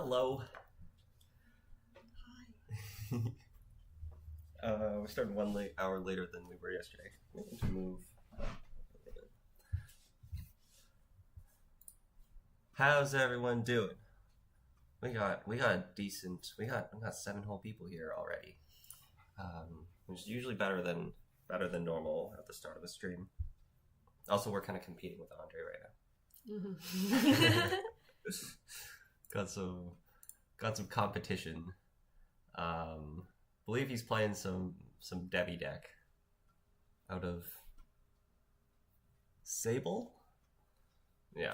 Hello. Hi. We started 1 hour later than we were yesterday. We need to move. How's everyone doing? We got decent. We got 7 whole people here already, which is usually better than normal at the start of a stream. Also, we're kind of competing with Andre right now. got some competition. Believe he's playing some Debbie deck out of Sable. Yeah.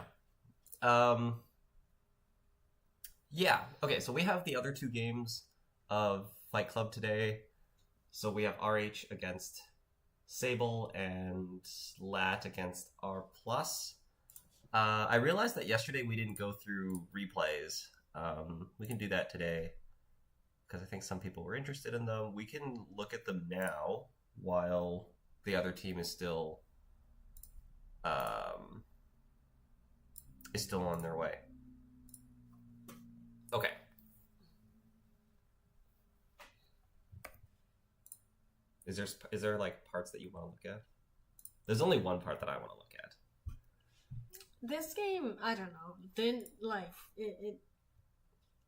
Yeah. Okay, so we have the other 2 games of Fite Club today. So we have RH against Sable and Lat against R+. I realized that yesterday we didn't go through replays. We can do that today because I think some people were interested in them. We can look at them now while the other team is still on their way. Okay. Is there like parts that you want to look at? There's only one part that I want to look at. This game, I don't know, didn't like it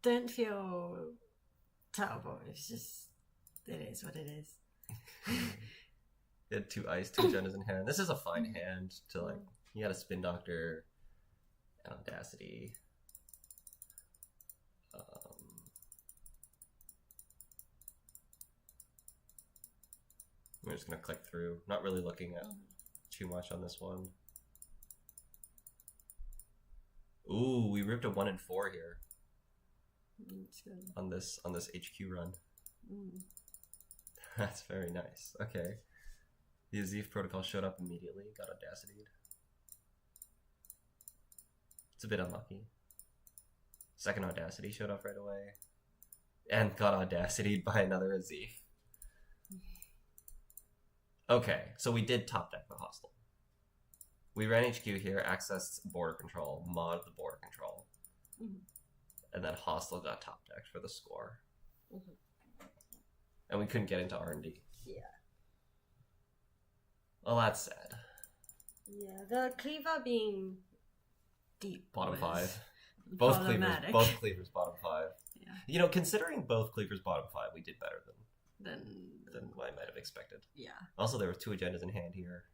didn't feel terrible. It's just it is what it is. You had 2 ice, 2 agendas in hand. This is a fine hand to like. You got a Spin Doctor, and Audacity. I'm just gonna click through. Not really looking at too much on this one. Ooh, we ripped a 1 and 4 here. It's good. On this HQ run. Mm. That's very nice. Okay. The Azif protocol showed up immediately, got Audacity. It's a bit unlucky. Second Audacity showed up right away. And got Audacity by another Azif. Okay, so we did top deck the hostile. We ran HQ here, accessed border control, mod the border control. Mm-hmm. And then hostile got top decked for the score. Mm-hmm. And we couldn't get into R&D. Yeah. Well, that's sad. Yeah, the cleaver being deep. Bottom was 5. Both problematic. cleavers bottom 5. Yeah. You know, considering both cleavers bottom 5, we did better than what I might have expected. Yeah. Also, there were 2 agendas in hand here.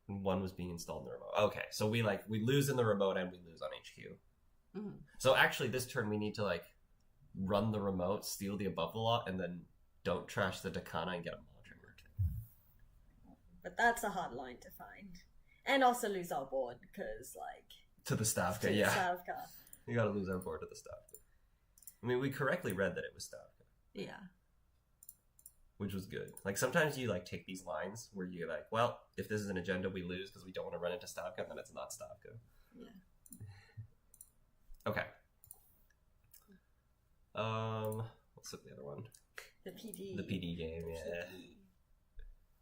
And 1 was being installed in the remote. Okay, so we lose in the remote and we lose on HQ. Mm-hmm. So actually, this turn we need to like run the remote, steal the above the lot, and then don't trash the Dakana and get a mod triggered. But that's a hard line to find, and also lose our board because like To the Stavka, to the yeah. Savka. You gotta lose our board to the Stavka. I mean, we correctly read that it was Stavka. Yeah. Which was good. Like, sometimes you, like, take these lines where you're like, well, if this is an agenda, we lose because we don't want to run into Stavka, and then it's not Stavka. Yeah. Okay. Let's look at the other one. The PD. The PD game, yeah. PD.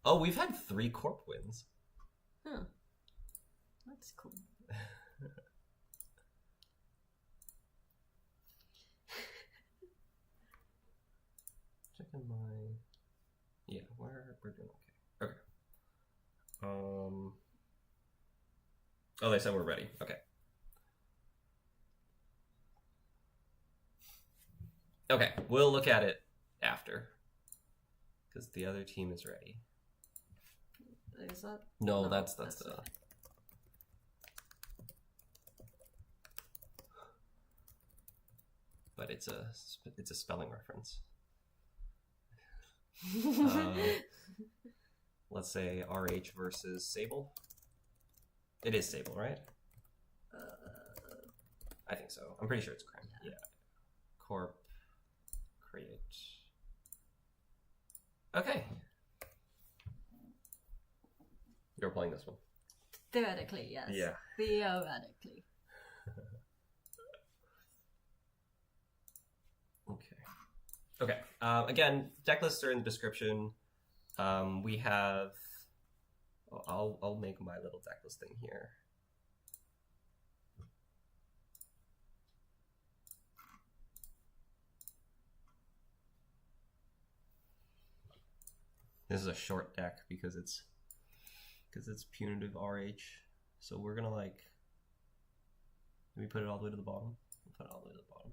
Oh, we've had 3 Corp wins. Huh. That's cool. Checking my... Yeah, we're doing okay. Okay. Oh, they said we're ready. Okay. Okay, we'll look at it after. Because the other team is ready. Is that? No, that's the... But it's a spelling reference. Let's say RH versus Sable. It is Sable, right? I think so. I'm pretty sure it's Crim. Yeah. Corp. Create. Okay. You're playing this one. Theoretically, yes. Yeah. Theoretically. Okay. Again, deck lists are in the description. We have. I'll make my little deck list thing here. This is a short deck because it's punitive RH. So we're gonna like. Let me put it all the way to the bottom. We'll put it all the way to the bottom.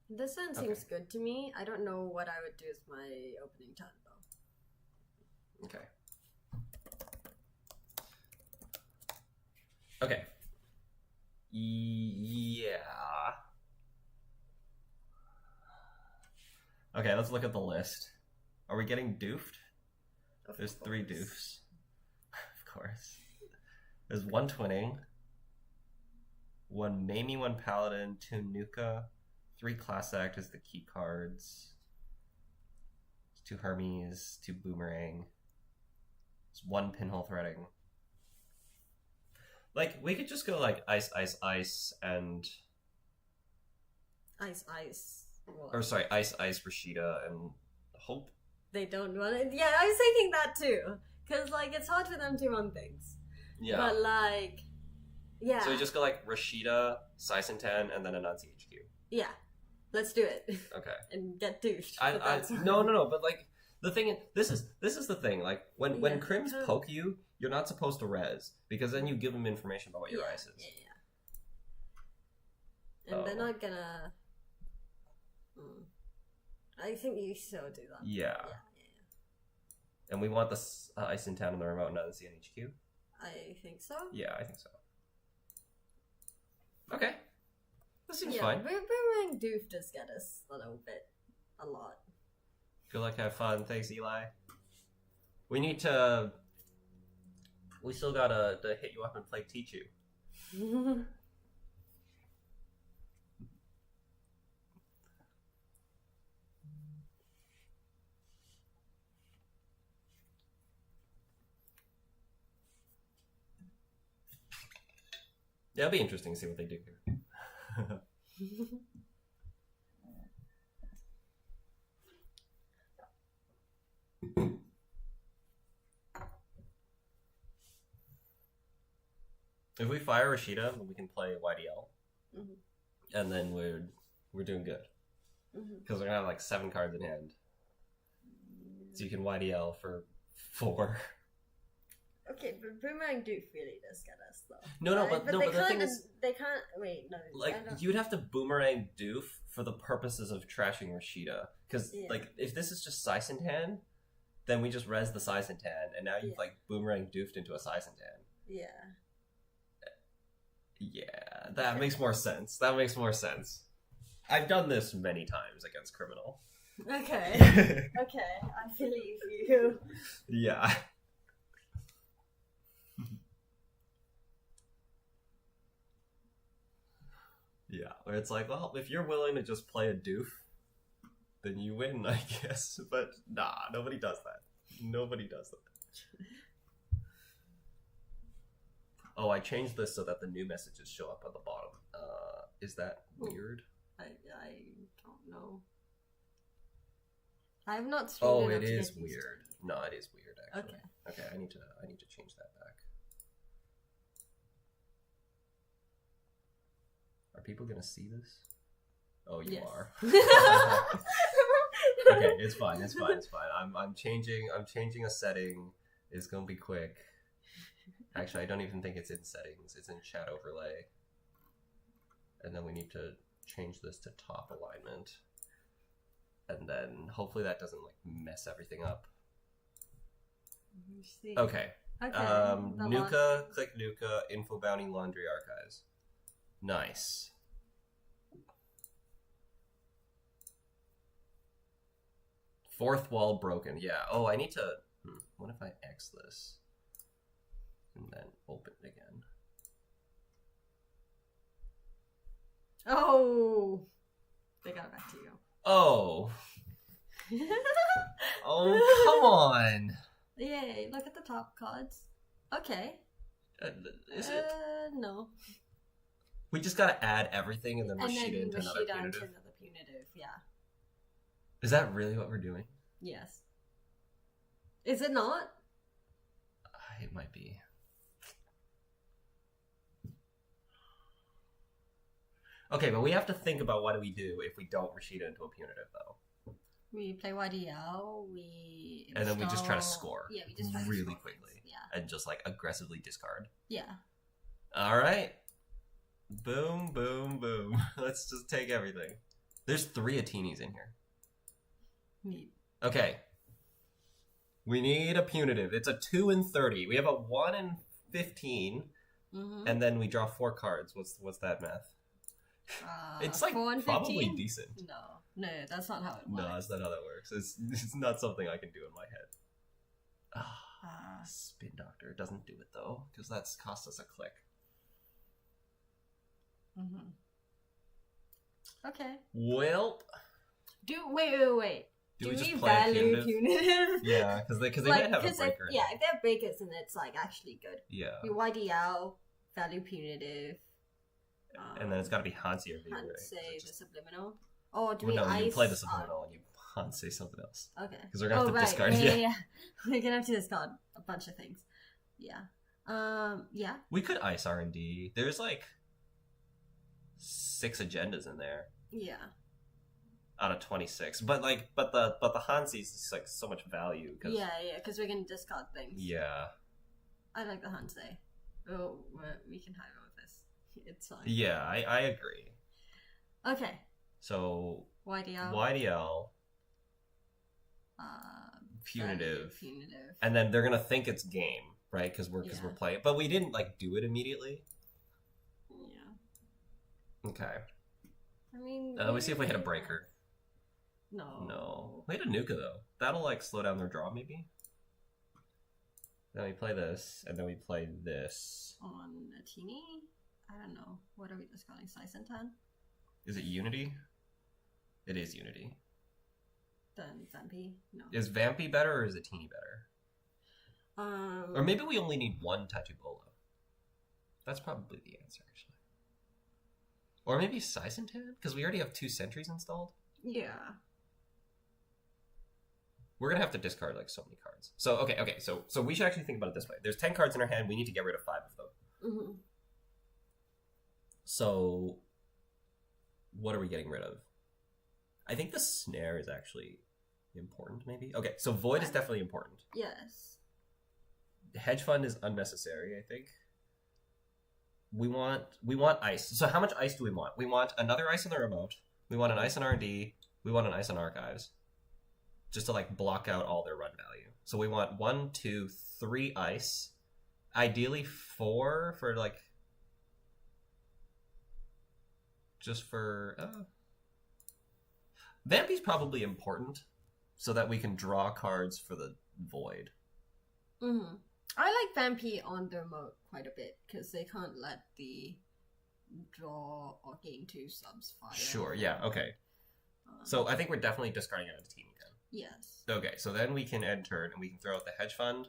This one seems good to me. I don't know what I would do as my opening turn though. Okay. Okay. Yeah. Okay, let's look at the list. Are we getting doofed? There's 3 doofs. Of course. There's 1 twinning, 1 Mamie, 1 paladin, 2 Nuka, 3 class act as the key cards. 2 Hermes, 2 boomerang. It's 1 pinhole threading. Like, we could just go like ice, ice, ice, and ice, ice. What? Or sorry, ice, ice, Rashida, and hope. They don't want it. Yeah, I was thinking that too. Because like it's hard for them to run things. Yeah. But like, yeah. So we just go like Rashida, Sisentan, and then Anansi HQ. Yeah. Let's do it. Okay. And get douched. No. But like the thing is, this is the thing. Like when Crims poke you, you're not supposed to res because then you give them information about what your ice is. Yeah. And they're not gonna. I think you still do that. Yeah. And we want the ice in town on the remote, not in CNHQ. I think so. Yeah, I think so. Okay. This seems fine. Boomerang doof does get us a little bit. A lot. Good luck, have fun. Thanks, Eli. We need to... We still gotta hit you up and play teach you. Yeah, it'll be interesting to see what they do here. If we fire Rashida, we can play YDL, and then we're doing good because we're gonna have like 7 cards in hand, so you can YDL for 4. Okay, but Boomerang Doof really does get us though. But the thing is, they can't. Wait, no. Like you'd have to Boomerang Doof for the purposes of trashing Rashida, because like if this is just Sisentan, then we just res the Sisentan, and now you've like Boomerang Doofed into a Sisentan. Yeah. Yeah, that makes more sense. That makes more sense. I've done this many times against Criminal. Okay. Okay, I believe you. Yeah. Yeah, where it's like, well, if you're willing to just play a doof, then you win, I guess. But nah, nobody does that. Nobody does that. Oh, I changed this so that the new messages show up on the bottom. Is that weird? I don't know. I have not streamed. Oh, it is weird. No, it is weird actually. Okay, I need to change that back. Are people gonna see this? Oh, you are. Okay, it's fine. I'm changing a setting. It's gonna be quick. Actually, I don't even think it's in settings. It's in chat overlay. And then we need to change this to top alignment. And then hopefully that doesn't like mess everything up. Okay. Nuka, click Nuka, info bounty, laundry archives. Nice. Fourth wall broken. Yeah. Oh, I need to... What if I X this? And then open it again. Oh! They got it back to you. Oh. Oh, come on. Yay, look at the top cards. Okay. Is it? No. We just gotta add everything and then And Rashida then into another Rashida punitive. into another punitive, yeah. Is that really what we're doing? Yes. Is it not? It might be. Okay, but we have to think about what do we do if we don't Rashida into a punitive, though. We play YDL, And then we just try to score. Yeah, we just try to really score quickly. Things. Yeah. And just, like, aggressively discard. Yeah. Alright. Boom, boom, boom. Let's just take everything. There's 3 Atinis in here. Neat. Okay. We need a punitive. It's a 2 and 30. We have a 1 and 15. Mm-hmm. And then we draw 4 cards. What's that math? It's like 4 and probably 15? decent. No, that's not how it works. No, that's not how that works. It's not something I can do in my head. Spin Doctor doesn't do it though, because that's cost us a click. Mm-hmm. Okay. Well, wait. Do we just we play value punitive? Yeah, because they like, might have a breaker. If they're breakers, then it's like actually good. Yeah. We YDL, value punitive. And then it's got to be Hansi or Viewer. Hansei the subliminal. Or do well, we ice? You play the subliminal and you Hansi something else. Okay. Because we're gonna have to discard. Yeah. We're gonna have to discard a bunch of things. Yeah. Yeah. We could ice R&D. There's like 6 agendas in there. Yeah. Out of 26, but the Hansi's is like so much value. Because we're gonna discard things. Yeah. I like the Hansei. Oh, we can hide with this. It's fine. Yeah, I agree. Okay. So YDL. Punitive. Punitive. And then they're gonna think it's game, right? Because we're playing, but we didn't like do it immediately. Yeah. Okay. I mean, let me see if we hit a breaker. No. We hit a Nuka though. That'll like slow down their draw maybe. Then we play this, and then we play this. On a teeny? I don't know. What are we discarding? Size and 10? Is it Unity? It is Unity. Then Vampy? No. Is Vampy better or is it Teeny better? Or maybe we only need 1 Tattoo Bolo. That's probably the answer, actually. Or maybe Sisentan? Because we already have 2 sentries installed. Yeah. We're gonna have to discard like so many cards. So okay. So we should actually think about it this way. There's 10 cards in our hand. We need to get rid of 5 of them. Mm-hmm. So what are we getting rid of? I think the snare is actually important. Maybe. Okay. So void is definitely important. Yes. Hedge fund is unnecessary. I think. We want ice. So how much ice do we want? We want another ice in the remote. We want an ice in R&D. We want an ice in archives. Just to like block out all their run value. So we want 1, 2, 3 ice. Ideally 4 for like just for Vampy's probably important so that we can draw cards for the void. Mm-hmm. I like Vampy on the remote quite a bit because they can't let the draw or gain 2 subs fire. Sure, yeah, okay. So I think we're definitely discarding out a team again. Yes. Okay, so then we can end turn and we can throw out the hedge fund,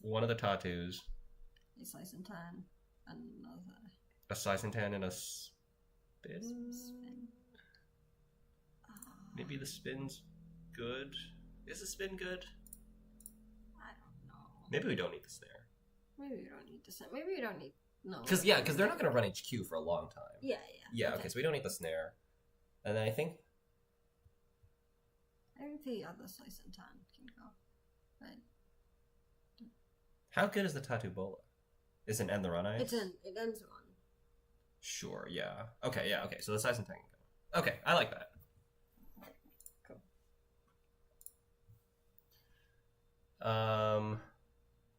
one of the tattoos, a Slice and Tan, another. A Slice and Tan and a spin? Maybe the spin's good. Is the spin good? I don't know. Maybe we don't need the snare. Maybe we don't need the snare. Maybe we don't need... No. Because they're not going to run HQ for a long time. Yeah, okay, so we don't need the snare. And then I think the other Slice and Tan can go. Right. How good is the Tattoo Bola? Is it end the run ice? It ends run. Sure, yeah. Okay, so the Slice and Tan can go. Okay, I like that. Cool.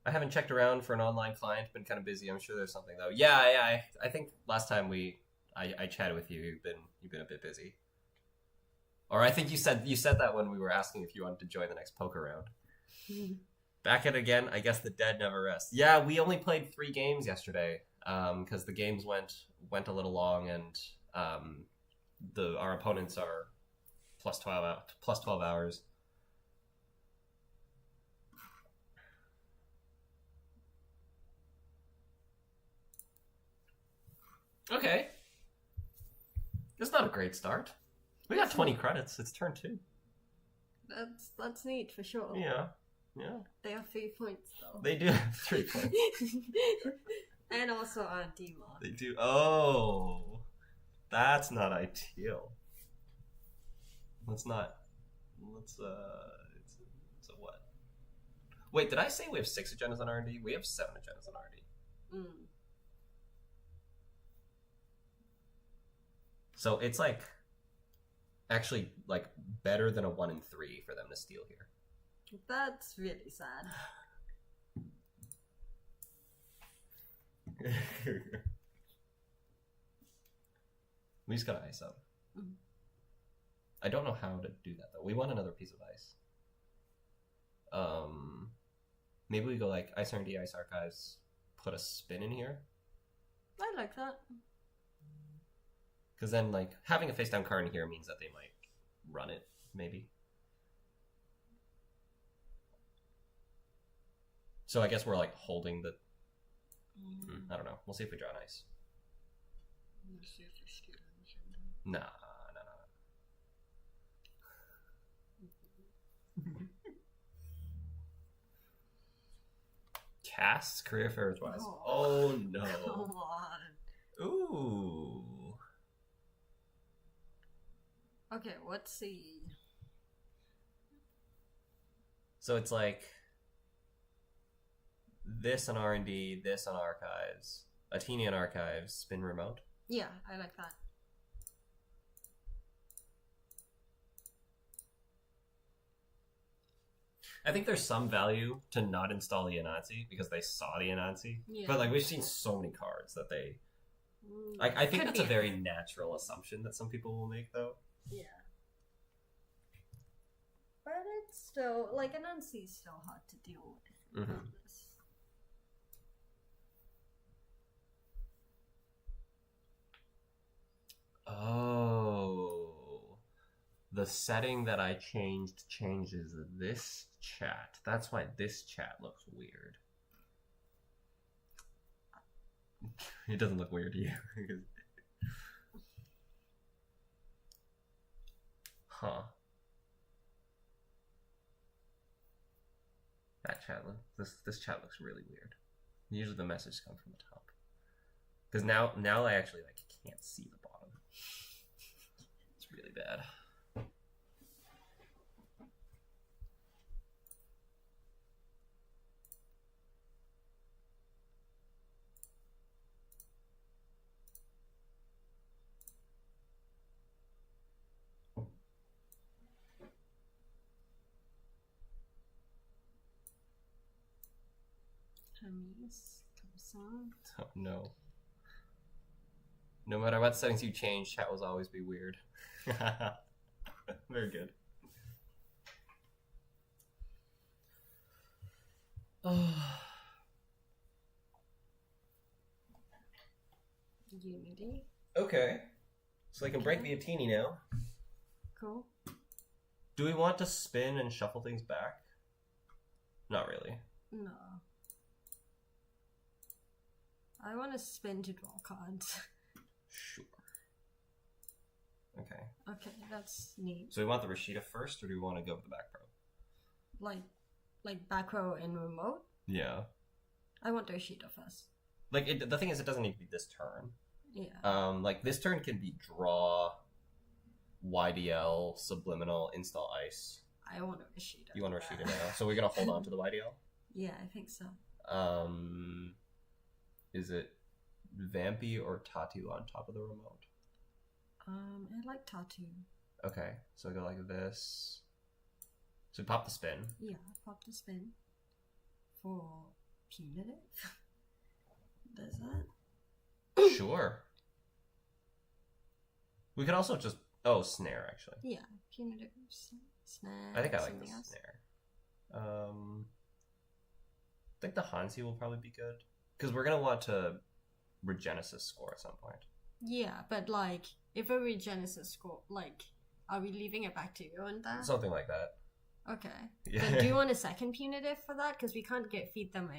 I haven't checked around for an online client. Been kind of busy. I'm sure there's something though. Yeah. I think last time I chatted with you. You've been a bit busy. Or I think you said that when we were asking if you wanted to join the next poker round. Back at it again. I guess the dead never rest. Yeah, we only played 3 games yesterday because the games went a little long and our opponents are plus 12 hours. Okay. It's not a great start. We got 20 credits. It's turn 2. That's neat for sure. Yeah. They have 3 points though. They do have 3 points. And also on D-Mod. They do. Oh. That's not ideal. Let's it's a what? Wait, did I say we have 6 agendas on R&D? We have 7 agendas on R&D. So it's like actually like better than a 1 in 3 for them to steal here. That's really sad. We just gotta ice up. I don't know how to do that though. We want another piece of ice. Maybe we go like ice R&D, ice archives, put a spin in here. I like that. Because then like having a face down card in here means that they might run it, maybe. So I guess we're like holding the. I don't know. We'll see if we draw an ice. Let's see if we steal an agenda. Nah. Casts career affairs wise. Oh no. Come on. Ooh. Okay, let's see. So it's like this on R&D, this on archives, Athenian archives, spin remote. Yeah, I like that. I think there's some value to not install the Anansi because they saw the Anansi. Yeah. But like we've seen so many cards that they like I think that's a very natural assumption that some people will make though. Yeah. But it's still like Anansi is still hard to deal with. Mm-hmm. Oh, the setting that I changed changes this chat. That's why this chat looks weird. It doesn't look weird to you. Huh. That chat this chat looks really weird. Usually the messages come from the top. Because now I actually like can't see the bottom. It's really bad. Hermes comes on. Oh, no. No matter what settings you change, chat will always be weird. Very good. Unity. Okay. So I can break the Atini now. Cool. Do we want to spin and shuffle things back? Not really. No. I want to spin to draw cards. Sure. Okay. Okay, that's neat. So we want the Rashida first, or do we want to go with the back row? Like back row and remote? Yeah. I want the Rashida first. Like, the thing is, it doesn't need to be this turn. Yeah. Like, this turn can be draw, YDL, subliminal, install ice. I want a Rashida. You want a Rashida now? So we're going to hold on to the YDL? Yeah, I think so. Is it Vampy or Tatu on top of the remote? I like Tatu. Okay, so go like this. So pop the spin. Yeah, pop the spin. For punitive? Does that? Sure. We could also just... Oh, snare, actually. Yeah, punitive snare. I think I like something the else. snare. I think the Hansi will probably be good. Because we're going to want to Regenesis score at some point. Yeah, but like, if a Regenesis score, like, are we leaving it back to you on that? Something like that. Okay. Yeah. Then do you want a second punitive for that? Because we can't feed them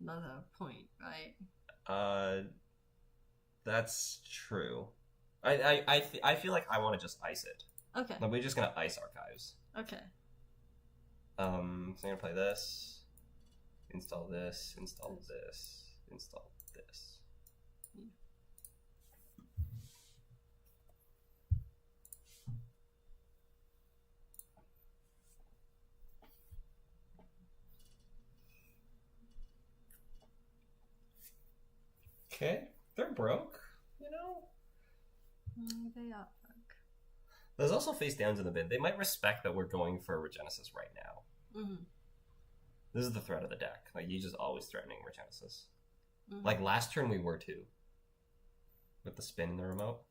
another point, right? That's true. I feel like I want to just ice it. Okay. Like, we're just going to ice archives. Okay. So I'm going to play this. Install this. Install this. Install this. Okay, they're broke, you know? They are broke. There's also face downs in the bin. They might respect that we're going for Regenesis right now. Mm-hmm. This is the threat of the deck. Like, you just always threatening Regenesis. Mm-hmm. Like, last turn we were too. With the spin in the remote.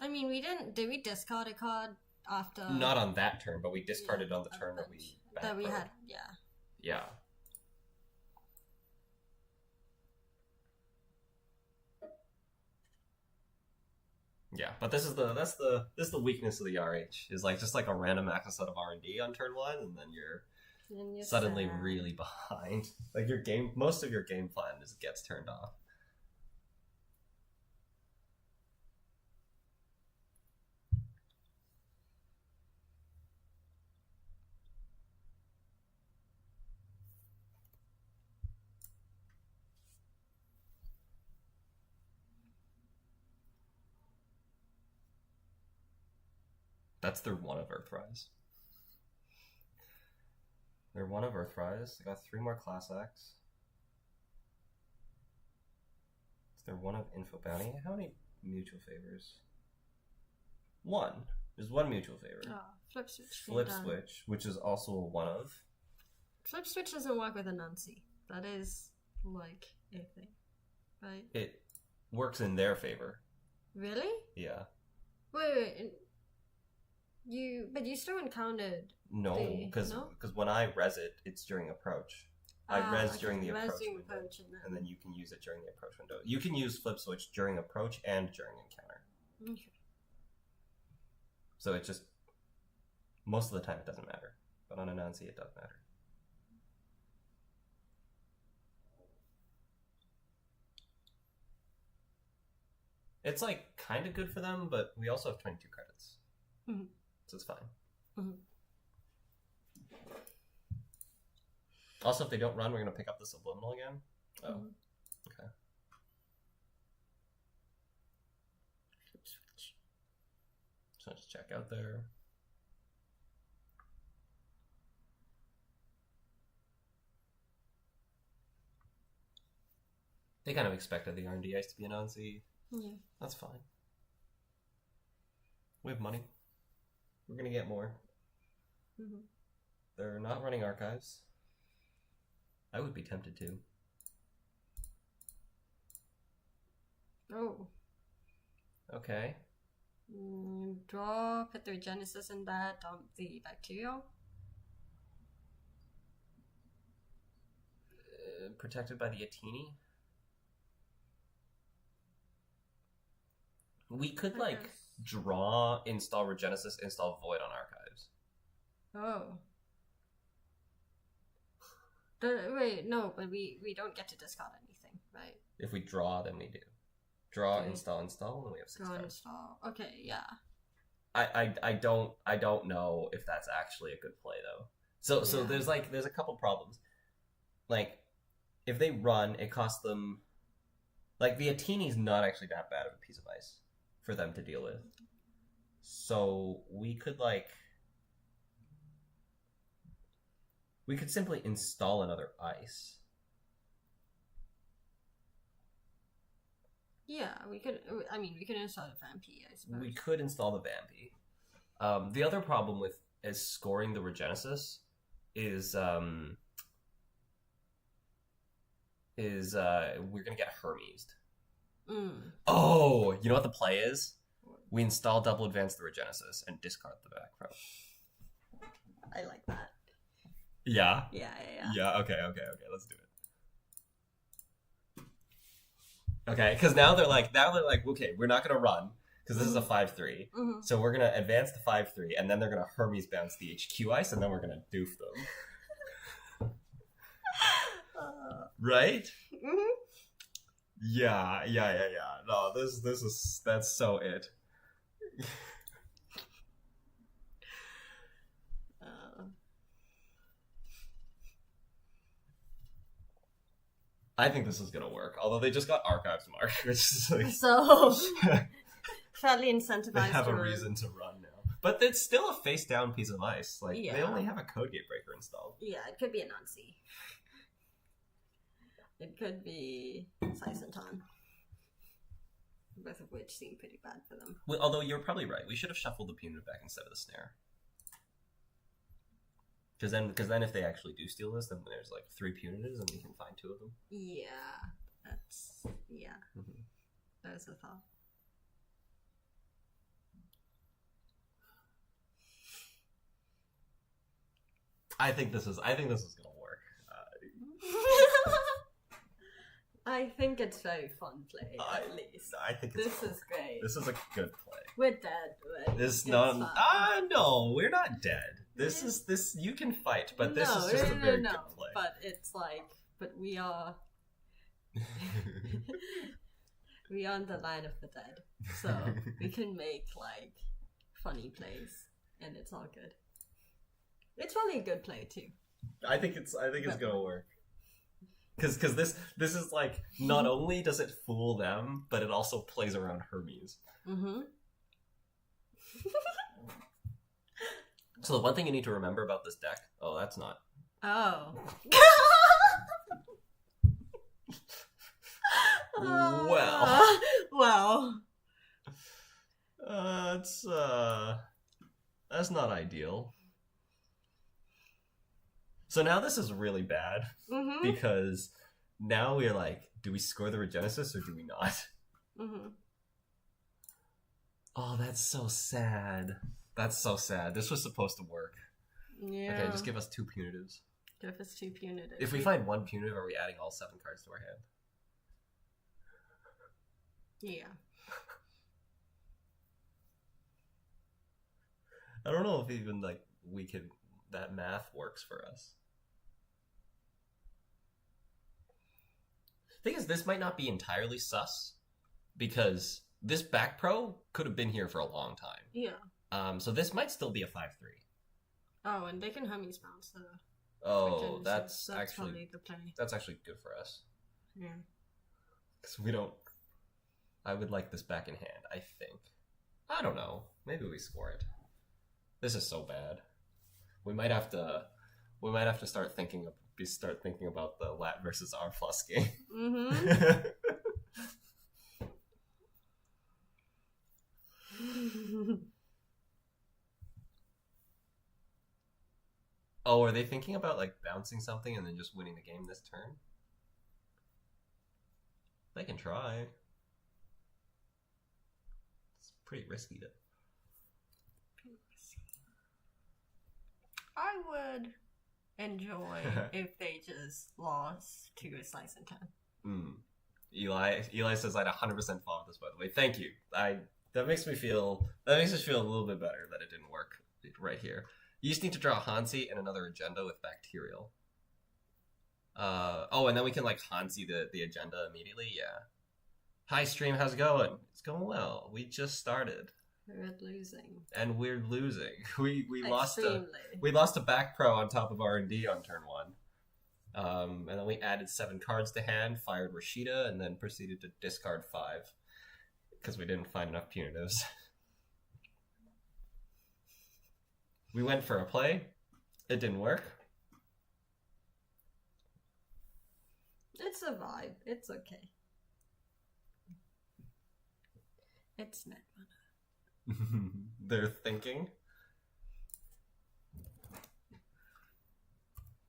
I mean, we didn't... Did we discard a card after... Not on that turn, but we discarded on the turn that we... That we had, yeah. Yeah. Yeah, but this is the weakness of the RH, is like just like a random access out of R&D on turn 1, and then you're suddenly sad. really behind. Like most of your game plan just gets turned off. That's their 1 of Earthrise. They're 1 of Earthrise. They got 3 more Class X. It's their 1 of Info Bounty. How many mutual favors? 1. There's 1 mutual favor. Oh, Flip Switch. Flip Switch, which is also a 1 of. Flip Switch doesn't work with Anansi. That is, like, a thing. Right? It works in their favor. Really? Yeah. Wait. But you still encountered... No, because when I res it, it's during approach. I res during the approach window, and then you can use it during the approach window. You can use Flip Switch during approach and during encounter. Okay. So it just... Most of the time it doesn't matter. But on Anansi it does matter. It's like kind of good for them, but we also have 22 credits. Mm-hmm. So it's fine. Mm-hmm. Also, if they don't run, we're going to pick up the Subliminal again. Oh, okay. Switch. So just check out there. They kind of expected the R&D ice to be an Anansi. Yeah. That's fine. We have money. We're going to get more. Mm-hmm. They're not running archives. I would be tempted to. Oh. Okay. Draw, put the Regenesis in that, dump the Bacterial. Protected by the Atini. We could, draw, install Regenesis, install Void on archives. Oh. Wait, no, but we don't get to discard anything, right? If we draw, then we do. Draw, Okay. install, and we have 6 Draw, cards. install. Okay, yeah. I don't know if that's actually a good play though. So there's a couple problems. Like, if they run, it costs them, like, the Atini's not actually that bad of a piece of ice for them to deal with. So we could simply install another ice. Yeah, we could install the Vampy, I suppose. We could install the Vampy. The other problem is scoring the Regenesis is we're gonna get Hermesed. Oh, you know what the play is? We install double advance the Regenesis and discard the back row. I like that. Yeah? Yeah. Yeah, okay, let's do it. Okay, because now they're like, okay, we're not gonna run, because this is a 5-3. Mm-hmm. So we're gonna advance the 5-3, and then they're gonna Hermes bounce the HQ ice, and then we're gonna doof them. Right? Mm-hmm. Yeah. No, that's so it. I think this is gonna work. Although they just got archives mark, which is like so fairly incentivized. They have a reason to run now. But it's still a face down piece of ice. Like, they only have a code gate breaker installed. Yeah, it could be a Nancy. It could be Size and Ton. Both of which seem pretty bad for them. Well, although you're probably right. We should have shuffled the punitive back instead of the snare. Because then if they actually do steal this, then there's like 3 punitives and we can find 2 of them. Yeah. That's a thought. I think this is gonna work. I think it's very fun play, at least. I think it's this is great. This is a good play. We're dead, but this no we're not dead. This you can fight, but this is just a very good play. But it's like, but we are we are on the line of the dead, so we can make like funny plays, and it's all good. It's probably a good play too. I think it's gonna work. Because this is like, not only does it fool them, but it also plays around Hermes. Mm-hmm. So the one thing you need to remember about this deck... Oh, that's not... Oh. Well. That's not ideal. So now this is really bad, because now we're like, do we score the Regenesis or do we not? Mm-hmm. Oh, that's so sad. That's so sad. This was supposed to work. Yeah. Okay, just give us 2 punitives. Give us 2 punitives. If we find 1 punitive, are we adding all 7 cards to our hand? Yeah. I don't know if even like we could... that math works for us. Thing is, this might not be entirely sus, because this back pro could have been here for a long time. Yeah. So this might still be a 5-3. Oh, and they can Hermes bounce. Oh, that's actually probably the play. That's actually good for us. Yeah. Because we don't... I would like this back in hand, I think. I don't know. Maybe we score it. This is so bad. We might have to start thinking about the Lat versus R plus game. Mm-hmm. Oh, are they thinking about like bouncing something and then just winning the game this turn? They can try. It's pretty risky to... I would enjoy if they just lost to a Slice and 10. Eli says I'd 100% follow this, by the way. Thank you. That makes me feel a little bit better that it didn't work right here. You just need to draw Hansi and another agenda with Bacterial. And then we can like Hansi the agenda immediately. Yeah. Hi stream, how's it going? It's going well. We just started. We're losing. And we're losing. We lost Extremely. a back pro on top of R&D on turn 1. And then we added 7 cards to hand, fired Rashida, and then proceeded to discard 5 because we didn't find enough punitives. We went for a play. It didn't work. It's a vibe. It's okay. It's Netrunner. They're thinking.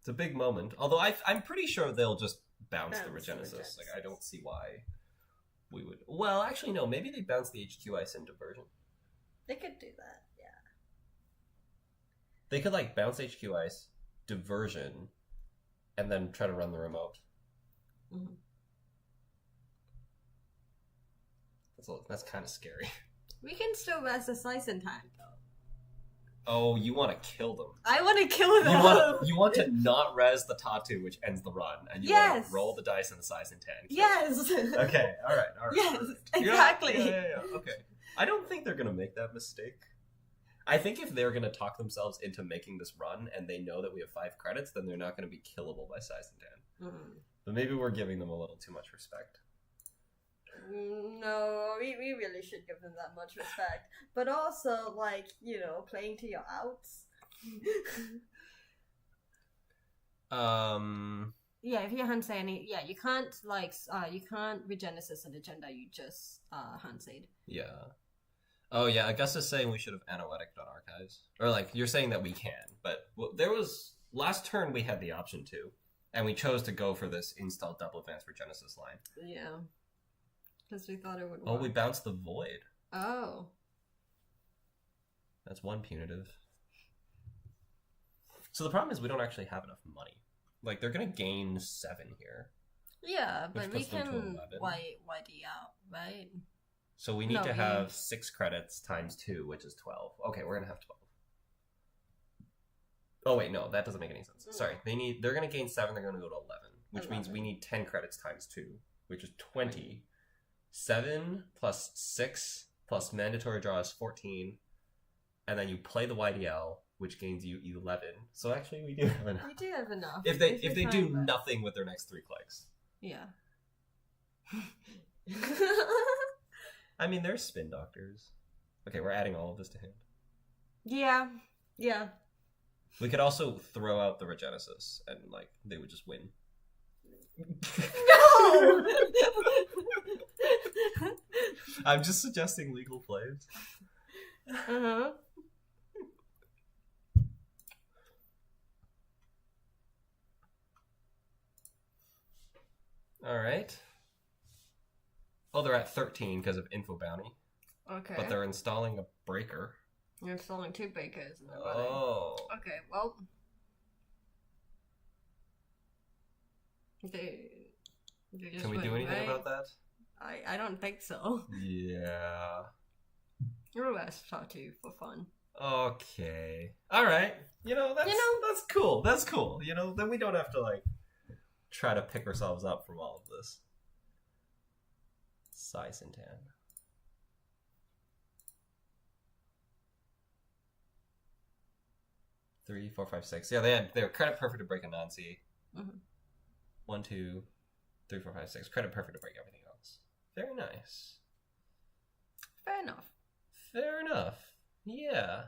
It's a big moment. Although I'm pretty sure they'll just bounce the Regenesis. Like, I don't see why we would... Well, actually, no. Maybe they bounce the HQ Ice in Diversion. They could do that, yeah. They could, like, bounce HQ Ice, Diversion, and then try to run the remote. Mm-hmm. That's kind of scary. We can still rest a Slice in time, though. Oh, you want to kill them. I want to kill them! You want to not res the Tatu, which ends the run, and you want to roll the dice and the size in 10. Yes! Okay, alright. Yes, exactly. Yeah, okay. I don't think they're going to make that mistake. I think if they're going to talk themselves into making this run, and they know that we have 5 credits, then they're not going to be killable by size in 10. Mm. But maybe we're giving them a little too much respect. No, we really should give them that much respect. But also, like, you know, playing to your outs. if you Hansei any, you can't you can't regenesis an agenda. You just Hansei. Yeah. Oh yeah, Augusta's saying we should have analytic on archives, or like you're saying that we can, but there was last turn we had the option to, and we chose to go for this install double advanced regenesis line. Yeah, because we thought it would. Oh, we bounced the void. Oh, that's one punitive. So the problem is we don't actually have enough money. Like they're gonna gain 7 here. Yeah, but we puts them to can 11. YD out, right? So we need to have 6 credits times 2, which is 12. Okay, we're gonna have 12. Oh wait, no, that doesn't make any sense. Sorry, they're gonna gain 7. They're gonna go to 11, which means we need 10 credits times 2, which is 20. 7 plus 6 plus mandatory draw is 14, and then you play the YDL, which gains you 11. So actually, we do have enough. We do have enough. If they do nothing with their next 3 clicks. Yeah. I mean, there's spin doctors. Okay, we're adding all of this to hand. Yeah. Yeah. We could also throw out the Regenesis, and like they would just win. No. I'm just suggesting legal plays. Uh-huh. All right. Oh, they're at 13 because of Info Bounty. Okay. But they're installing a breaker. You're installing 2 breakers. Oh. Okay, well. Can we do anything about that? I don't think so. Yeah. You're less talk to you for fun. Okay. All right. That's cool. That's cool. Then we don't have to like try to pick ourselves up from all of this. Sai Sintan. Three, 4, 5, 6. Yeah, they were credit perfect to break a Nancy. Mm-hmm. 1, 2, 3, 4, 5, 6. Credit perfect to break everything else. Very nice. Fair enough. Fair enough. Yeah.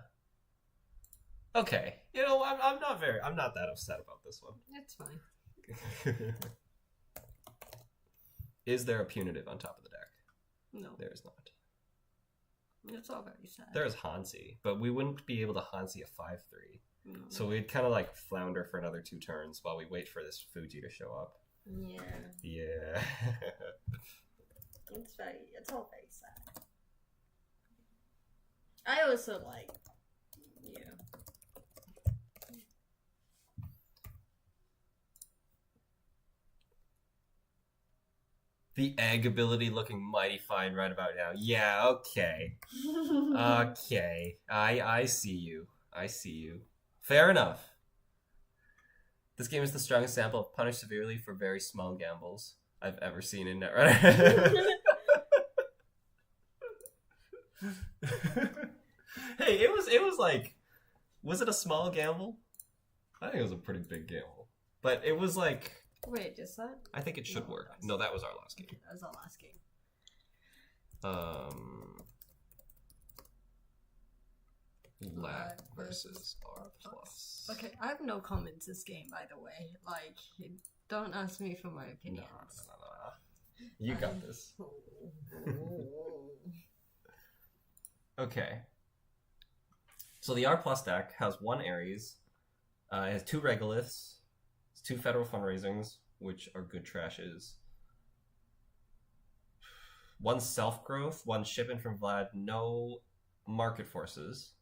Okay. I'm not that upset about this one. It's fine. Is there a punitive on top of the deck? No. There is not. It's all very sad. There is Hansi, but we wouldn't be able to Hansi a 5-3. No. So we'd kind of like flounder for another 2 turns while we wait for this Fuji to show up. Yeah. Yeah. It's all very sad. I also like, The egg ability looking mighty fine right about now. Yeah, okay. Okay. I see you. I see you. Fair enough. This game is the strongest sample of punish severely for very small gambles I've ever seen in Netrunner. Hey, it was like, was it a small gamble? I think it was a pretty big gamble. But it was like... Wait, is that? I think it should work. No, that was our last game. That was our last game. Lat versus R+. Okay, I have no comments this game, by the way. Like, don't ask me for my opinions. No. You got this. Okay. So the R+ deck has 1 Ares, it has 2 Regoliths, 2 Federal Fundraisings, which are good trashes, 1 Self-Growth, 1 Shipment from Vlad, no Market Forces.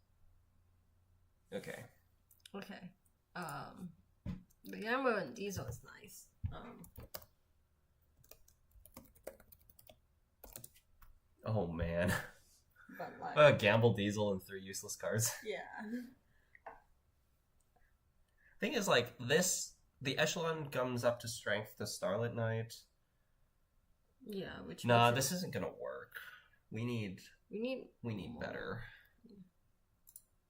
Okay. Okay. The Yambo and Diesel is nice. Oh man. But like, Gamble Diesel and 3 useless cards. Yeah. Thing is, like, the Echelon comes up to strength to Starlit Knight. Yeah, which Nah, this isn't gonna work. We need more. better.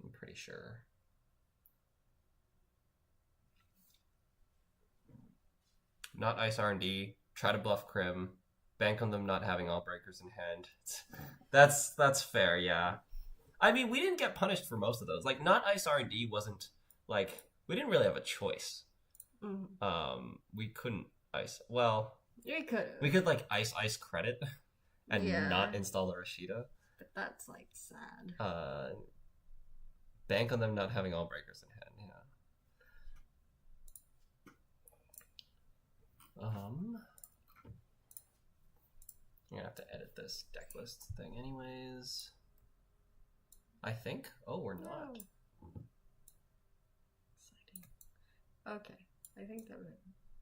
I'm pretty sure. Not Ice R&D. Try to bluff Crim. Bank on them not having all breakers in hand. That's fair, yeah. I mean, we didn't get punished for most of those. Like, not Ice R&D wasn't, like, we didn't really have a choice. We couldn't ice. Well, We could. we could like ice credit and not install the Rashida. But that's like sad. Bank on them not having all breakers in hand. Yeah. I'm gonna have to edit this deck list thing, anyways. I think. Oh, we're not. No. Exciting. Okay, I think that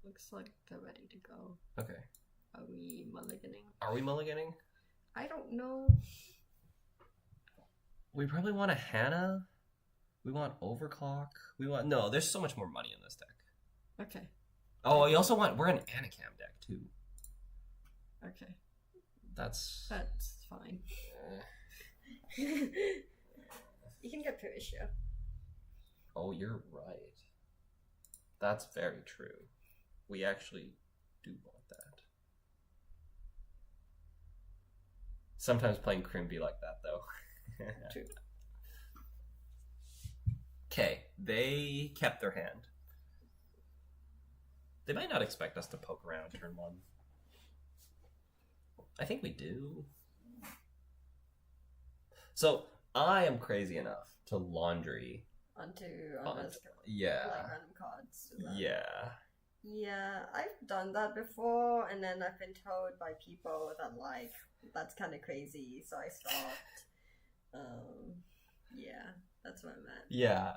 looks like they're ready to go. Okay. Are we mulliganing? Are we mulliganing? I don't know. We probably want a Hannah. We want Overclock. We want there's so much more money in this deck. Okay. Oh, we also want we're an Anacam deck too. Okay. That's fine. You can get Perisha. Oh, you're right. That's very true. We actually do want that. Sometimes playing Crim be like that though. True. Okay, they kept their hand. They might not expect us to poke around turn 1. I think we do. So I am crazy enough to laundry Onto yeah. like random cards. Yeah. Yeah, I've done that before, and then I've been told by people that like that's kind of crazy, so I stopped. Yeah, that's what I meant. Yeah,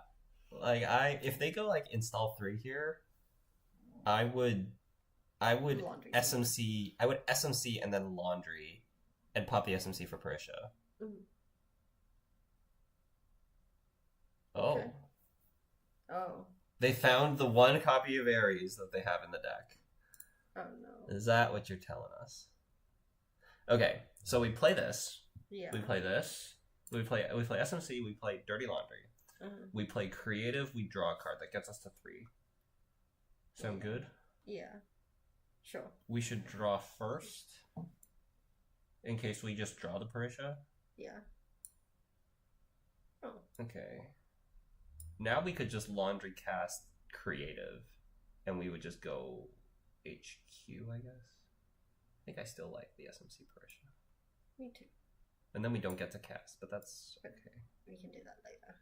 like if they go like install 3 here, I would Laundry SMC. I would SMC and then laundry, and pop the SMC for Perisha. Okay. Oh. Oh. They found the one copy of Ares that they have in the deck. Oh no. Is that what you're telling us? Okay, so we play this. Yeah. We play this. We play SMC. We play Dirty Laundry. We play Creative. We draw a card that gets us to 3. Sound good? Yeah. Sure. We should draw first, in case we just draw the Perisha. Yeah. Oh. Okay. Now we could just laundry cast Creative, and we would just go HQ, I guess. I think I still like the SMC Perisha. Me too. And then we don't get to cast, but that's okay. We can do that later.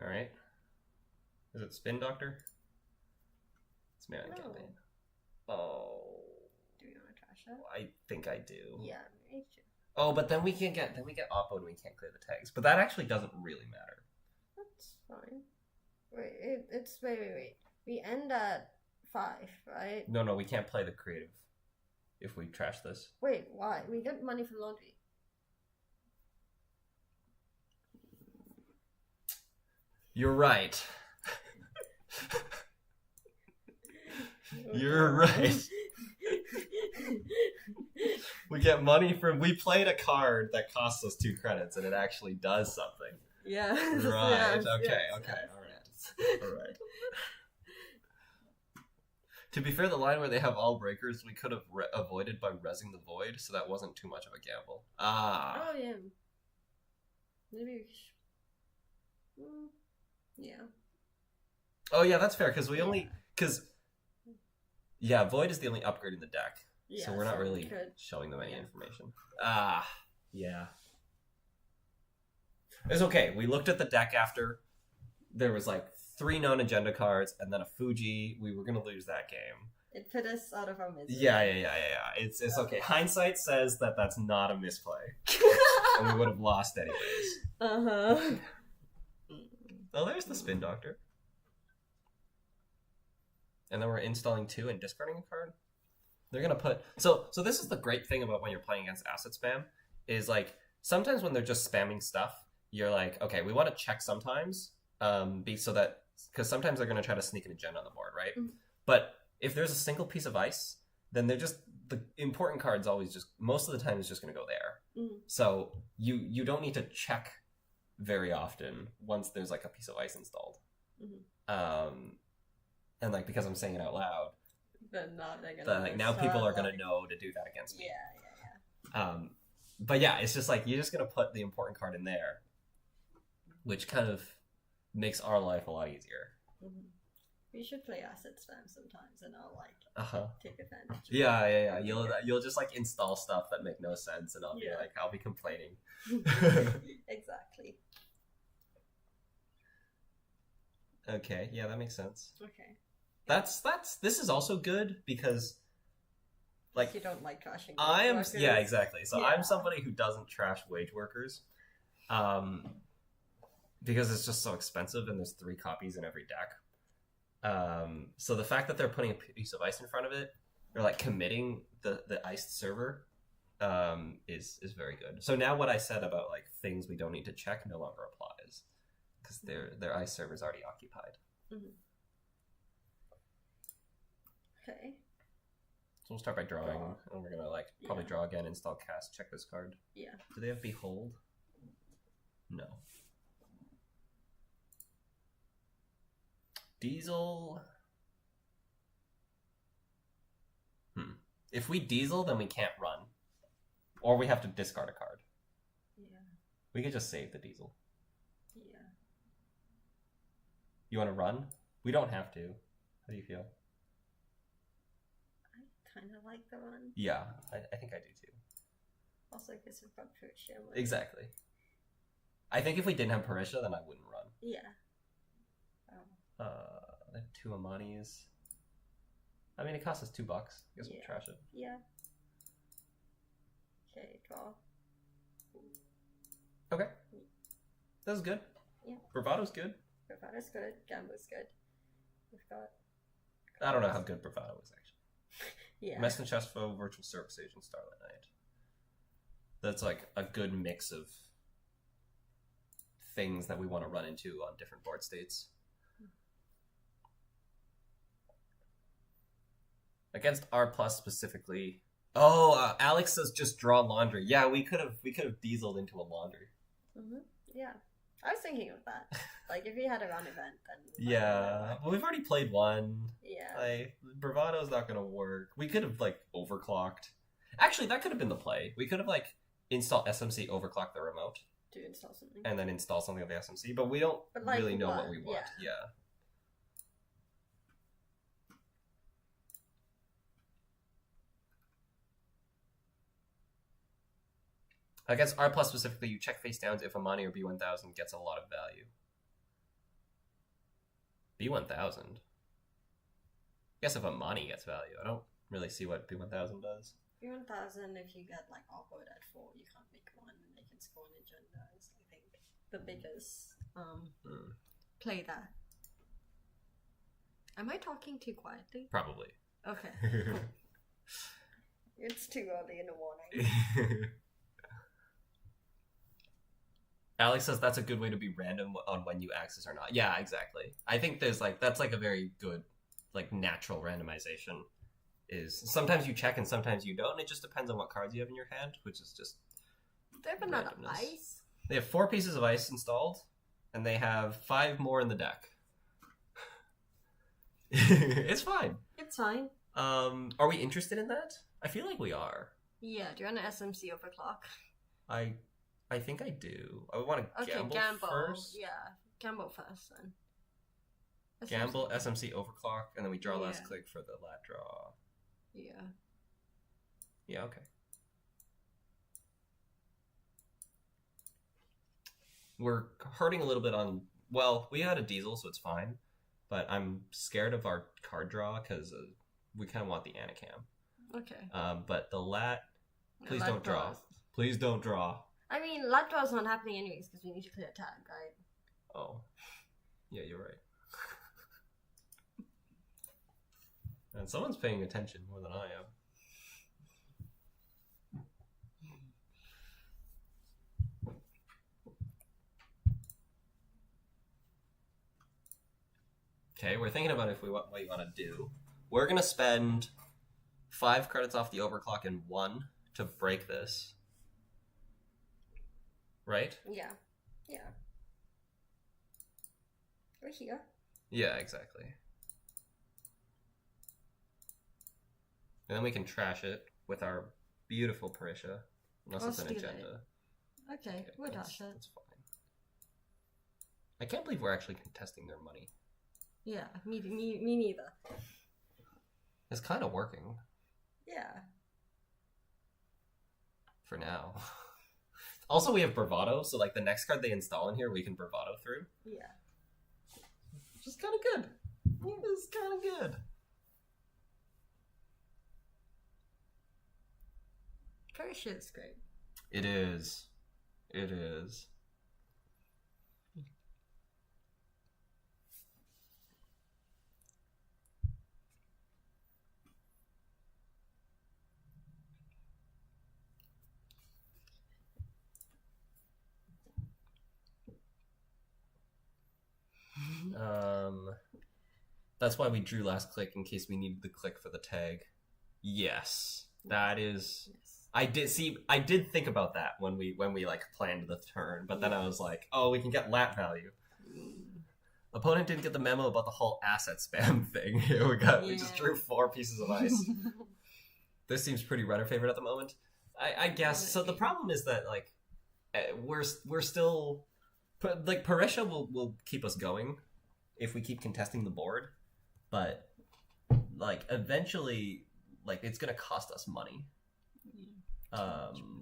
Alright. Is it Spin Doctor? It's Mana No. Campaign. Oh. Do we want to trash that? I think I do. Yeah, me too. Oh, but then we get Oppo and we can't clear the tags. But that actually doesn't really matter. That's fine. Wait, wait. We end at 5, right? No, we can't play the creative if we trash this. Wait, why? We get money from laundry. You're right. You're right. We get money from... We played a card that costs us 2 credits, and it actually does something. Yeah. Right. Yes, Okay. yes. All right. To be fair, the line where they have all breakers, we could have avoided by rezzing the void, so that wasn't too much of a gamble. Ah. Oh, yeah. Maybe we should... Yeah. Oh, yeah, that's fair, because we only... Because... Yeah, void is the only upgrade in the deck. Yeah, so we're not really could... showing them any information. Ah. Yeah. It's okay. We looked at the deck after. There was like 3 non-agenda cards and then a Fuji. We were going to lose that game. It put us out of our misery. Yeah. It's okay. Hindsight says that that's not a misplay. And we would have lost anyways. Uh-huh. Oh, there's the Spin Doctor. And then we're installing 2 and discarding a card. They're going to put... So this is the great thing about when you're playing against asset spam, is like, sometimes when they're just spamming stuff, you're like, okay, we want to check sometimes, so that... Because sometimes they're going to try to sneak an agenda on the board, right? Mm-hmm. But if there's a single piece of ice, then they're just... The important card's always just... Most of the time is just going to go there. Mm-hmm. So you don't need to check very often once there's like a piece of ice installed. Mm-hmm. And like, because I'm saying it out loud, now people are gonna know to do that against me. Yeah. But yeah, it's just like you're just gonna put the important card in there, which kind of makes our life a lot easier. Mm-hmm. We should play asset spam sometimes, and I'll take advantage. Yeah. You'll just like install stuff that make no sense, and I'll be complaining. Exactly. Okay, yeah, that makes sense. Okay. This is also good because, like, you don't like trashing. Yeah, exactly. So I'm somebody who doesn't trash wage workers, because it's just so expensive, and there's 3 copies in every deck. So the fact that they're putting a piece of ice in front of it, or like committing the iced server, is very good. So now what I said about like things we don't need to check no longer applies, because their ice server is already occupied. Mm-hmm. Okay. So we'll start by drawing, and we're gonna probably draw again, install cast, check this card. Yeah. Do they have behold? No. Diesel. If we diesel, then we can't run. Or we have to discard a card. Yeah. We could just save the diesel. Yeah. You want to run? We don't have to. How do you feel? I kind of like the run. Yeah, I think I do too. Also, because we've got Parisha. Exactly. I think if we didn't have Parisha, then I wouldn't run. Yeah. I have 2 Amanis. I mean, it costs us $2. I guess we'll trash it. Yeah. Okay, draw. Okay. That was good. Yeah. Bravado's good. Bravado's good. Gambo's good. We've got... I don't know how good Bravado is, actually. Yeah. Messin Chestfo, Virtual Service Agent, Starlight Knight. That's like a good mix of things that we want to run into on different board states. Against R plus specifically. Oh, Alex says just draw laundry. Yeah, we could have dieseled into a laundry. Mm-hmm. Yeah, I was thinking of that. Like if we had a run event, then yeah. Well, we've already played one. Yeah. Like Bravado's not gonna work. We could have like overclocked. Actually, that could have been the play. We could have like install SMC, overclock the remote. To install something. And then install something on the SMC, but we don't really know what we want. Yeah. Against R plus specifically, you check face downs if Amani or B1000 gets a lot of value. B1000? I guess if Amani gets value, I don't really see what B1000 does. B1000, if you get like awkward at 4, you can't make 1 and they can score an agenda is I think the biggest play that. Am I talking too quietly? Probably. Okay. Cool. It's too early in the morning. Alex says that's a good way to be random on when you access or not. Yeah, exactly. I think that's like a very good like natural randomization. Is sometimes you check and sometimes you don't. It just depends on what cards you have in your hand, which is just. They have another ice. They have 4 pieces of ice installed, and they have 5 more in the deck. It's fine. It's fine. Are we interested in that? I feel like we are. Yeah. Do you want an SMC overclock? I think I do. I would want to gamble first. Yeah, gamble first then. Gamble, SMC overclock, and then we draw last click for the lat draw. Yeah. Yeah, okay. We're hurting a little bit on... Well, we had a diesel, so it's fine. But I'm scared of our card draw, because we kind of want the Anacam. Okay. But the lat... Please don't draw. Please don't draw. I mean, lat draw's not happening anyways, because we need to clear tag, right? Oh. Yeah, you're right. And someone's paying attention more than I am. Okay, we're thinking about what you want to do. We're going to spend 5 credits off the overclock and 1 to break this. Right? Yeah. Yeah. We're here. Yeah, exactly. And then we can trash it with our beautiful Parisha. Unless it's an agenda. Okay, we'll trash it. That's fine. I can't believe we're actually contesting their money. Yeah, me neither. It's kind of working. Yeah. For now. Also, we have Bravado, so like the next card they install in here, we can Bravado through. Yeah. Which is kind of good. It is kind of good. Persia is great. It is. It is. That's why we drew last click in case we needed the click for the tag. Yes, that is. Yes. I did think about that when we like planned the turn, but then I was like, oh, we can get lat value. Opponent didn't get the memo about the whole asset spam thing. We just drew 4 pieces of ice. This seems pretty runner favorite at the moment, I guess. So the problem is that like we're still like Parisha will keep us going if we keep contesting the board, but like eventually like it's gonna cost us money.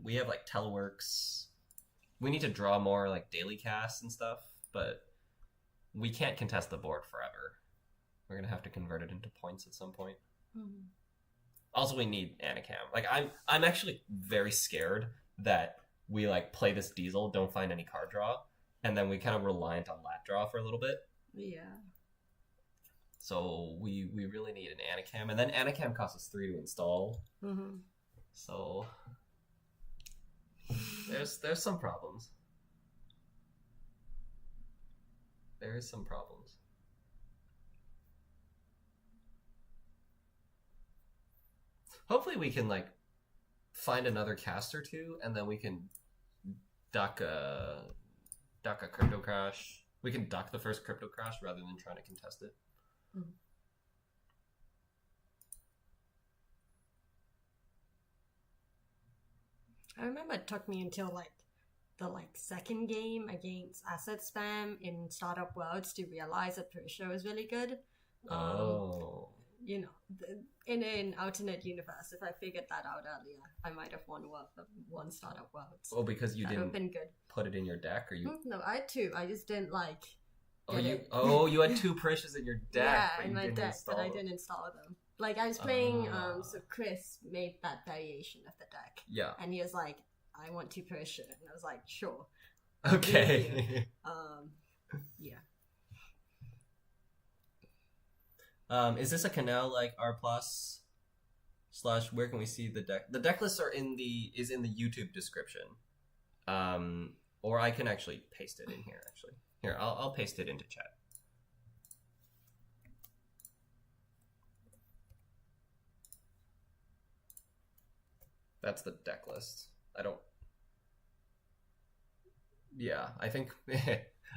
We have like teleworks. We need to draw more like daily casts and stuff, but we can't contest the board forever. We're gonna have to convert it into points at some point. Mm-hmm. Also, we need Anacam. Like I'm actually very scared that we like play this diesel, don't find any card draw, and then we kind of reliant on lat draw for a little bit. Yeah. So we really need an Anacam, and then Anacam costs us 3 to install. Mm-hmm. So there's some problems. There is some problems. Hopefully we can like find another cast or 2, and then we can duck a crypto crash. We can duck the first crypto crash rather than trying to contest it. Mm-hmm. I remember it took me until like the second game against Asset Spam in Startup Worlds to realize that Persia was really good. You know, in an alternate universe, if I figured that out earlier, I might have won Startup Worlds. Oh, because you didn't put it in your deck, or you? No, I had 2. I just didn't like. You had 2 Persias in your deck. Yeah, in my deck, but I didn't install them. Like I was playing, so Chris made that variation of the deck. Yeah, and he was like, "I want 2 Persia," and I was like, "Sure." Okay. Yeah. Is this a canal like R plus / where can we see the deck? The deck lists are in the YouTube description. Or I can actually paste it in here. Actually, here I'll paste it into chat. That's the deck list. Yeah, I think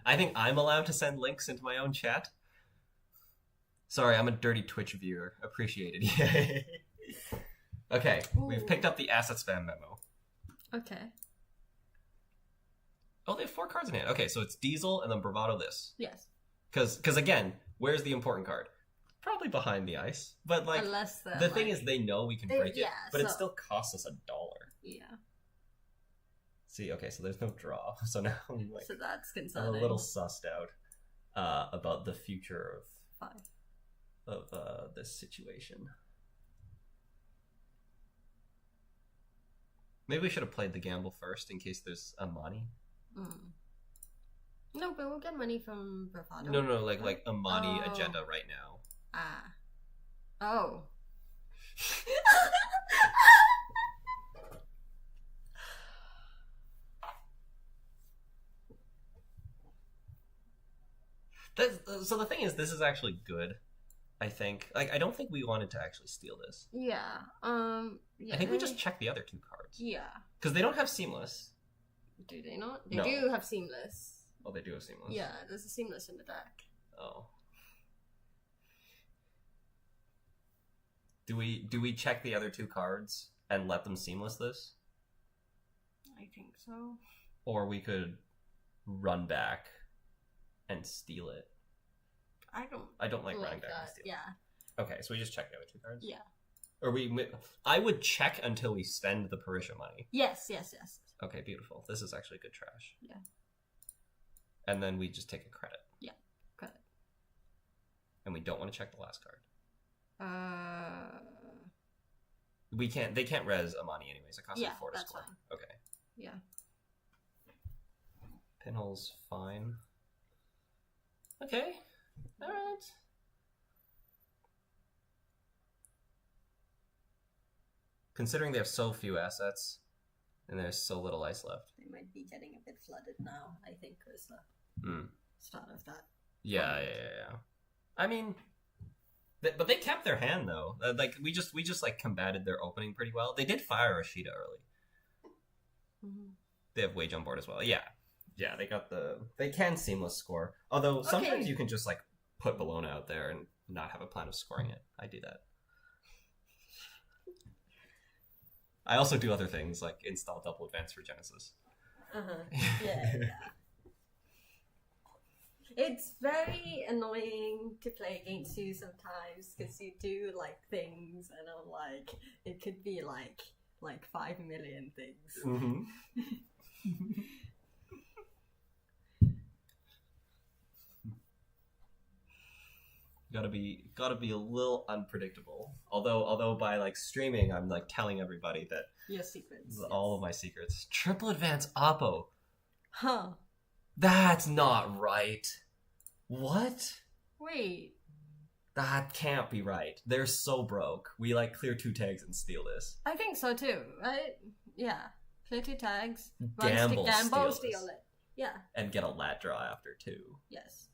I'm allowed to send links into my own chat. Sorry, I'm a dirty Twitch viewer. Appreciated. Okay, we've picked up the asset spam memo. Okay. Oh, they have 4 cards in hand. Okay, so it's Diesel and then Bravado this. Yes. Because again, where's the important card? Probably behind the ice. But like, the thing is, they know we can break it, but it still costs us $1. Yeah. See, okay, so there's no draw. So now I'm like, so that's concerning. I'm a little sussed out about the future of this situation. Maybe we should have played the gamble first in case there's a money. No, but we'll get money from Bravado. No, like a money agenda right now. Oh. So the thing is, this is actually good. I think. Like, I don't think we wanted to actually steal this. Yeah. I think we just checked the other 2 cards. Yeah. Because they don't have Seamless. Do they not? They do have Seamless. Oh, they do have Seamless. Yeah, there's a Seamless in the deck. Oh. Do we check the other 2 cards and let them Seamless this? I think so. Or we could run back and steal it. I don't like running back and steal. Yeah. Okay, so we just check the other 2 cards? Yeah. Or I would check until we spend the Parisha money. Yes. Okay, beautiful. This is actually good trash. Yeah. And then we just take a credit. Yeah, credit. And we don't want to check the last card. They can't res Amani anyways. It costs 4 to that's score. Fine. Okay. Yeah. Pinhole's fine. Okay. Alright. Considering they have so few assets, and there's so little ice left. They might be getting a bit flooded now, I think, was the start of that. Yeah. I mean, but they kept their hand though. Like we just like combated their opening pretty well. They did fire Rashida early. Mm-hmm. They have Wage on board as well. Yeah, they can seamless score. Although sometimes you can just like put Bologna out there and not have a plan of scoring it. I do that. I also do other things like install double advance for Genesis. Yeah. It's very annoying to play against you sometimes because you do like things and I'm like, it could be like 5 million things. Mm-hmm. Gotta be a little unpredictable. Although by like streaming, I'm like telling everybody that Your secrets. All of my secrets. Triple advance Oppo. Huh. That's not right. What? Wait. That can't be right. They're so broke. We like clear 2 tags and steal this. I think so too, right? Yeah. Clear 2 tags. Gamble, steal it. Yeah. And get a lat draw after 2. Yes.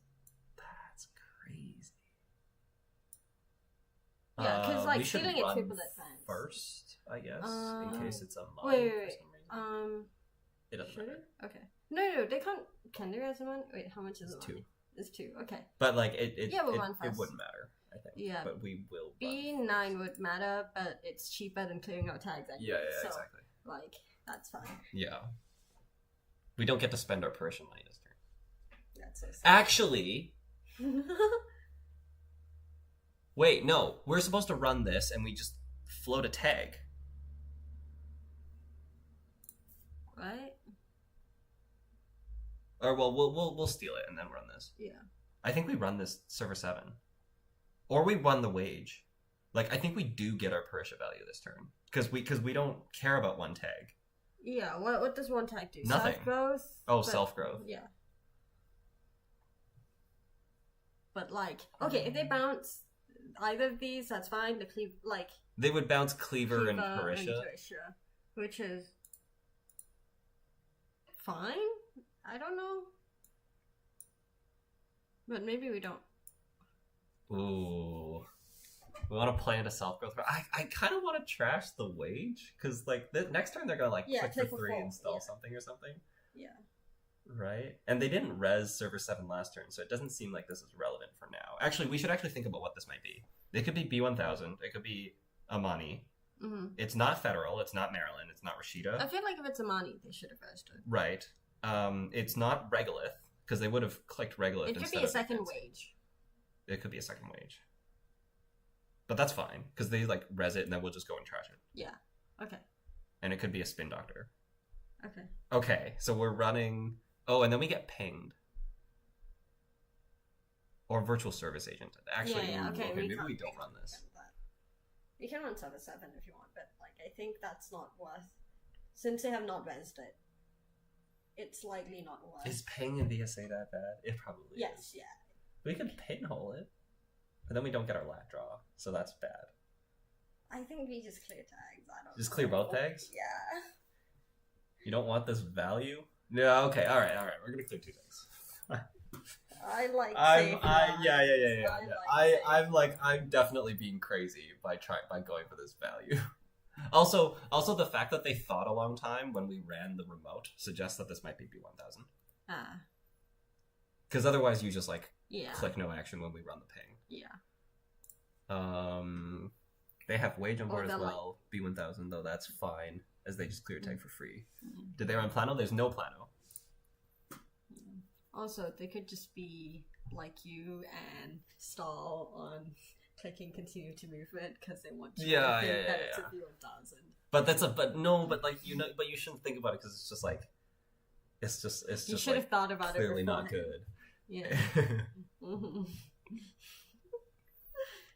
That's crazy. Yeah, because like we should stealing run a triple advance first, I guess, in case it's a mine wait. for some reason. It doesn't Should matter. it? Okay. No, they can't. Can they raise a one? Wait, how much is It's it? 2. It's 2. Okay. But like We'll run it fast. wouldn't matter, I think. Yeah. But we will. B9 would matter, but it's cheaper than clearing out tags. Anyway, Yeah, so, exactly. Like that's fine. Yeah. We don't get to spend our Parisian money this turn. That's so sad. Actually, wait, no. We're supposed to run this, and we just float a tag. Right? Or well, we'll steal it and then run this. Yeah. I think we run this server 7, or we run the wage. Like I think we do get our Parisha value this turn because we don't care about 1 tag. Yeah. What does 1 tag do? Nothing. Self growth. Oh, self growth. Yeah. But like, okay, if they bounce either of these, that's fine. They would bounce Cleaver and Parisha, which is fine. I don't know, but maybe we don't. Ooh, we want to play into self growth. I kind of want to trash the wage because like the next turn they're gonna like click for 3, install something or something. Yeah. Right, and they didn't res server 7 last turn, so it doesn't seem like this is relevant for now. Actually, we should actually think about what this might be. It could be B1000. It could be Amani. Mm-hmm. It's not Federal. It's not Maryland. It's not Rashida. I feel like if it's Amani, they should have registered. Right. It's not Regolith because they would have clicked Regolith. It could be a second wage. It could be a second wage, but that's fine because they like res it and then we'll just go and trash it. Yeah. Okay. And it could be a spin doctor. Okay. Okay, so we're running. Oh, and then we get pinged. Or virtual service agent. Actually, okay, maybe we don't run this. You can run server 7 if you want, but like I think that's not worth. Since they have not rezzed it, it's likely not worth. Is ping in DSA that bad? It probably is. Yes, yeah. We could pinhole it, but then we don't get our lat draw, so that's bad. I think we just clear tags. I don't. Just clear both tags? Yeah. You don't want this value? No. Okay. All right. We're gonna clear 2 tags. I'm definitely being crazy by going for this value. Also, the fact that they thought a long time when we ran the remote suggests that this might be B1000. Ah. Because otherwise, you just yeah. click no action when we run the ping. Yeah. They have wage on board as well. B1000 though, that's fine as they just clear tag for free. Did they run Plano? There's no Plano. Also, they could just be like you and stall on clicking continue to movement because they want you to think that it's a few 1,000. But but you shouldn't think about it because it's just like it's just you should have thought about it. Clearly not good. Yeah.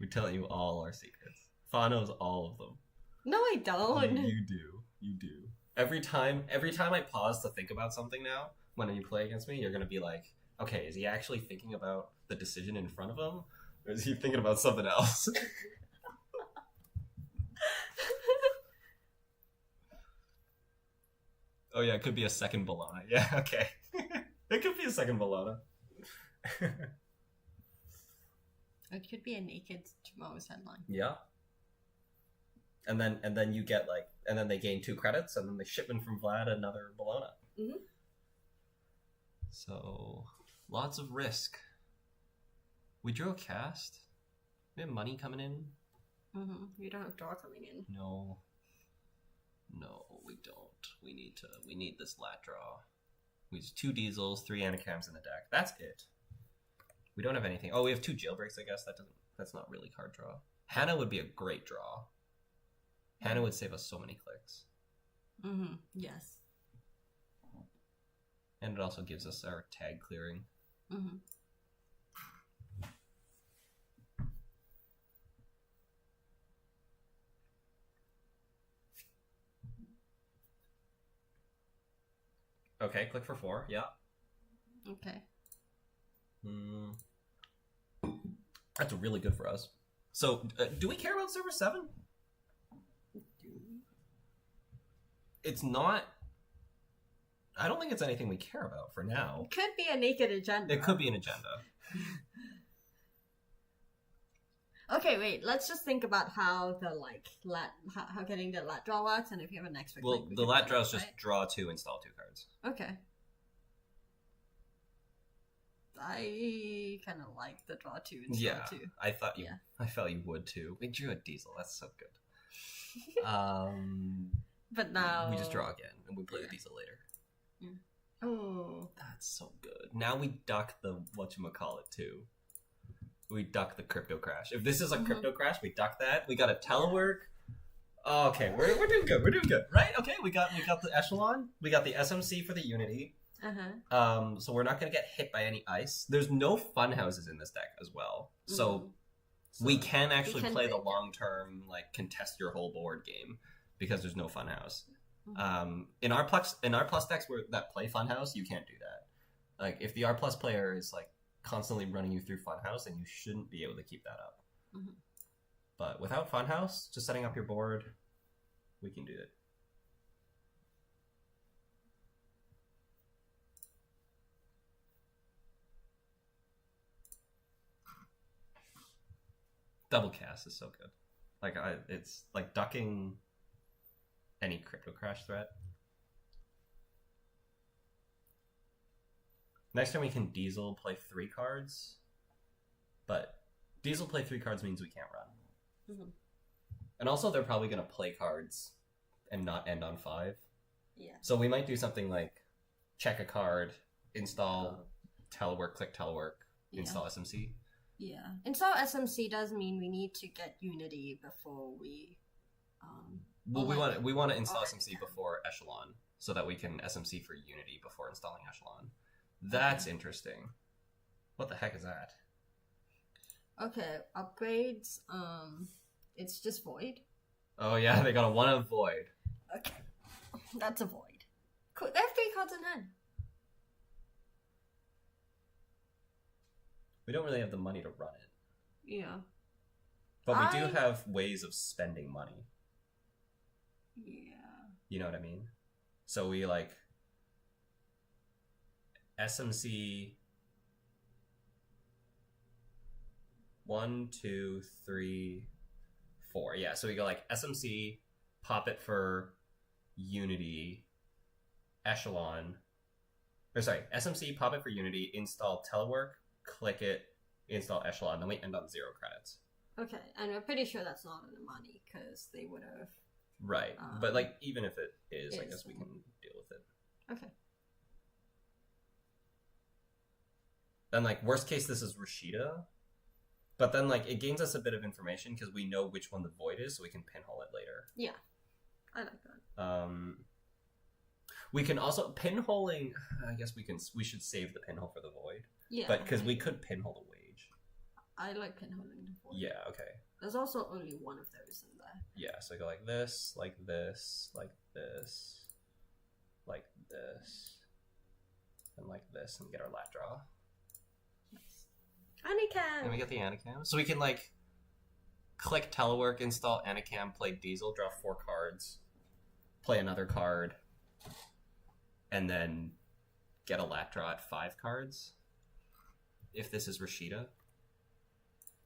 We're telling you all our secrets. Fa knows all of them. No, I don't. You do. Every time I pause to think about something now, when you play against me, you're gonna be like, okay, is he actually thinking about the decision in front of him? Or is he thinking about something else? Oh yeah, it could be a second Bologna. Yeah, okay. It could be a second Bologna. It could be a naked tomorrow's headline. Yeah. And then you get and then they gain 2 credits, and then they ship in from Vlad another Bologna. Mm-hmm. So lots of risk. We drew a cast. We have money coming in. Mm-hmm. We don't have draw coming in. No, we don't. We need this lat draw. We have 2 diesels, 3 anacams in the deck. That's it. We don't have anything. Oh, we have 2 jailbreaks. I guess that's not really card draw. Hannah would be a great draw. Hannah would save us so many clicks. Mm-hmm. Yes. And it also gives us our tag clearing. Mm-hmm. Okay, click for 4. Yeah. Okay. That's really good for us. So, do we care about server 7? It's not... I don't think it's anything we care about for now. It could be a naked agenda. It could be an agenda. Okay, wait. Let's just think about how the how getting the lat draw works, and if you have an extra. Well, the lat draw is just draw 2, install 2 cards. Okay. I kind of like the draw 2 install 2. I felt you would too. We drew a diesel. That's so good. But now we just draw again, and we play the diesel later. Yeah. Oh, that's so good. Now we duck the whatchamacallit too. We duck the crypto crash. If this is a crypto crash, we duck that. We got a telework. Oh, okay, we're doing good. We're doing good, right? Okay, we got the echelon. We got the SMC for the unity. So we're not gonna get hit by any ice. There's no fun houses in this deck as well, so we can actually play the long term contest your whole board game because there's no fun house. In our plus decks that play fun house, you can't do that. If the R plus player is constantly running you through Funhouse, and you shouldn't be able to keep that up. But without Funhouse, just setting up your board, we can do it. Double cast is so good. It's like ducking any crypto crash threat. Next time we can Diesel play 3 cards, but Diesel play 3 cards means we can't run. And also they're probably going to play cards and not end on 5. Yeah. So we might do something like check a card, install telework, click telework, install SMC. Yeah. Install SMC does mean we need to get Unity before we... we want to install SMC before Echelon, so that we can SMC for Unity before installing Echelon. That's interesting. What the heck is that? Okay, upgrades. It's just Void. Oh yeah, they got a 1 of Void. Okay, that's a Void. Cool. They have 3 cards in hand. We don't really have the money to run it. Yeah. But we do have ways of spending money. Yeah. You know what I mean? So we SMC 1, 2, 3, 4. Yeah, so we go SMC, pop it for Unity, Echelon. SMC, pop it for Unity, install telework, click it, install Echelon, then we end on 0 credits. Okay, and we're pretty sure that's not in the money because they would have. Right, but even if it is, I guess we can deal with it. Okay. And like worst case, this is Rashida. But then like it gains us a bit of information because we know which one the void is, so we can pinhole it later. Yeah, I like that. We can also pinholing. I guess we should save the pinhole for the void. Yeah, but because we could pinhole the wage. I like pinholing the void. Yeah. Okay. There's also only one of those in there. Yeah. So go like this, like this, like this, like this, and like this, and get our lat draw. Nice. Anicam. And we get the Anicam, so we can like click telework, install Anicam, play Diesel, draw 4 cards, play another card, and then get a lat draw at 5 cards. If this is Rashida.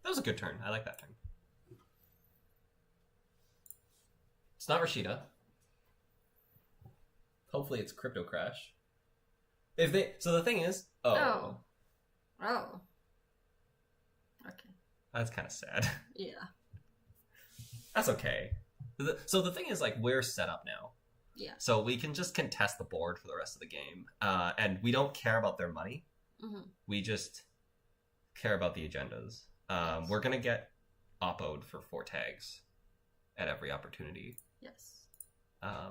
That was a good turn. I like that turn. It's not Rashida. Hopefully it's Crypto Crash. So the thing is... Oh. Okay. That's kind of sad. Yeah. That's okay. So the thing is, like, we're set up now. Yeah. So we can just contest the board for the rest of the game. And we don't care about their money. Mm-hmm. We just care about the agendas. Yes. We're going to get oppoed for 4 tags at every opportunity. Yes.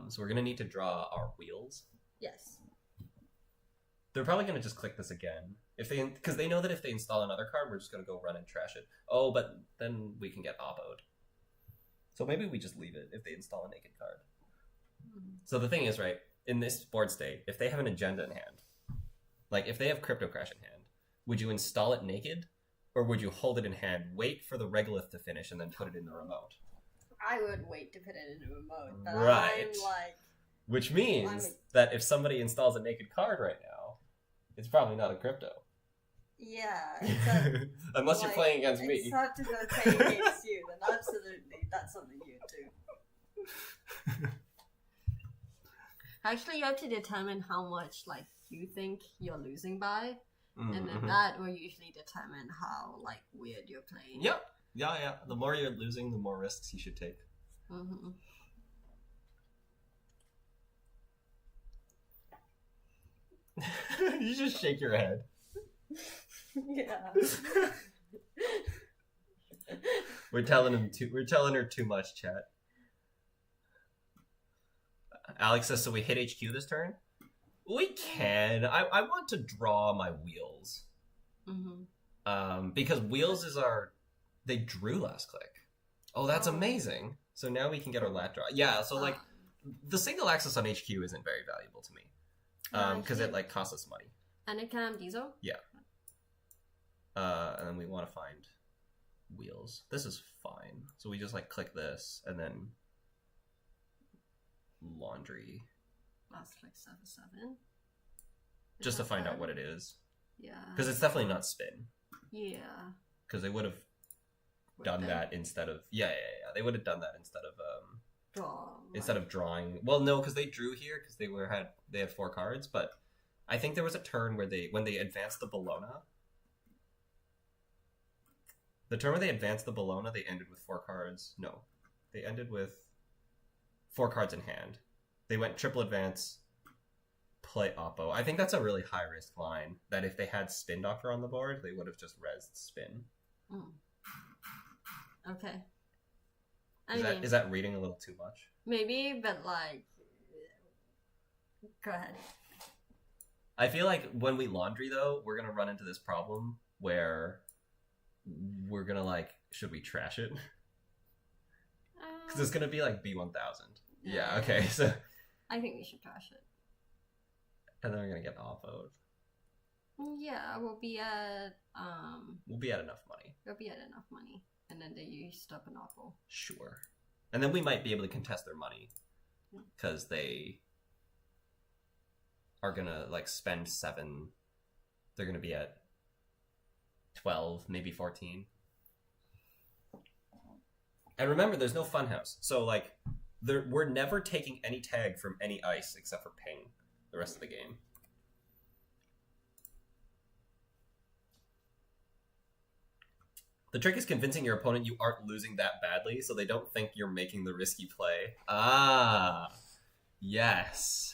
So we're going to need to draw our wheels. Yes. They're probably going to just click this again. Because they know that if they install another card, we're just going to go run and trash it. Oh, but then we can get oppoed. So maybe we just leave it if they install a naked card. Mm-hmm. So the thing is, right, in this board state, if they have an agenda in hand, like if they have Crypto Crash in hand, would you install it naked? Or would you hold it in hand, wait for the regolith to finish, and then put it in the remote? I would wait to put it in the remote. But right. I'm like... Which means that if somebody installs a naked card right now, it's probably not a crypto. Yeah. Unless you're playing against me. It's hard to go play against you, then absolutely, that's something you do. Actually, you have to determine how much, like, you think you're losing by. Mm-hmm. And then that will usually determine how, like, weird you're playing. Yep. Yeah. The more you're losing, the more risks you should take. Mm-hmm. You just shake your head. Yeah. We're telling her too much, chat. Alex says, so we hit HQ this turn? We can. I want to draw my wheels. Mm-hmm. Because wheels is they drew last click. Oh, that's amazing. So now we can get our lat draw. Yeah, so like the single access on HQ isn't very valuable to me. Because it like costs us money. Anicam Diesel? Yeah. And then we want to find wheels. This is fine. So we just like click this and then laundry. Last click 7/7. Just to find out what it is. Yeah. Because it's definitely not spin. Yeah. Because they would have done that instead of They would have done that instead of drawing. Well, no, because they drew here because they had 4 cards. But I think there was a turn where when they advanced the Bologna. The turn where they advanced the Bologna, they ended with 4 cards. No, they ended with 4 cards in hand. They went triple advance, play Oppo. I think that's a really high risk line. That if they had Spin Doctor on the board, they would have just rezzed Spin. Mm. Okay. Is that reading a little too much? Maybe, but like, go ahead. I feel like when we laundry though, we're gonna run into this problem where we're gonna like, should we trash it? Because it's gonna be like B1000. Yeah. Okay. So. I think we should trash it. And then we're gonna get offload. Yeah, we'll be at enough money. We'll be at enough money, and then they used up an awful. Sure. And then we might be able to contest their money because they are gonna like spend 7. They're gonna be at 12, maybe 14. And remember, there's no funhouse, so like. We're never taking any tag from any ice except for ping the rest of the game. The trick is convincing your opponent you aren't losing that badly so they don't think you're making the risky play. Ah, yes.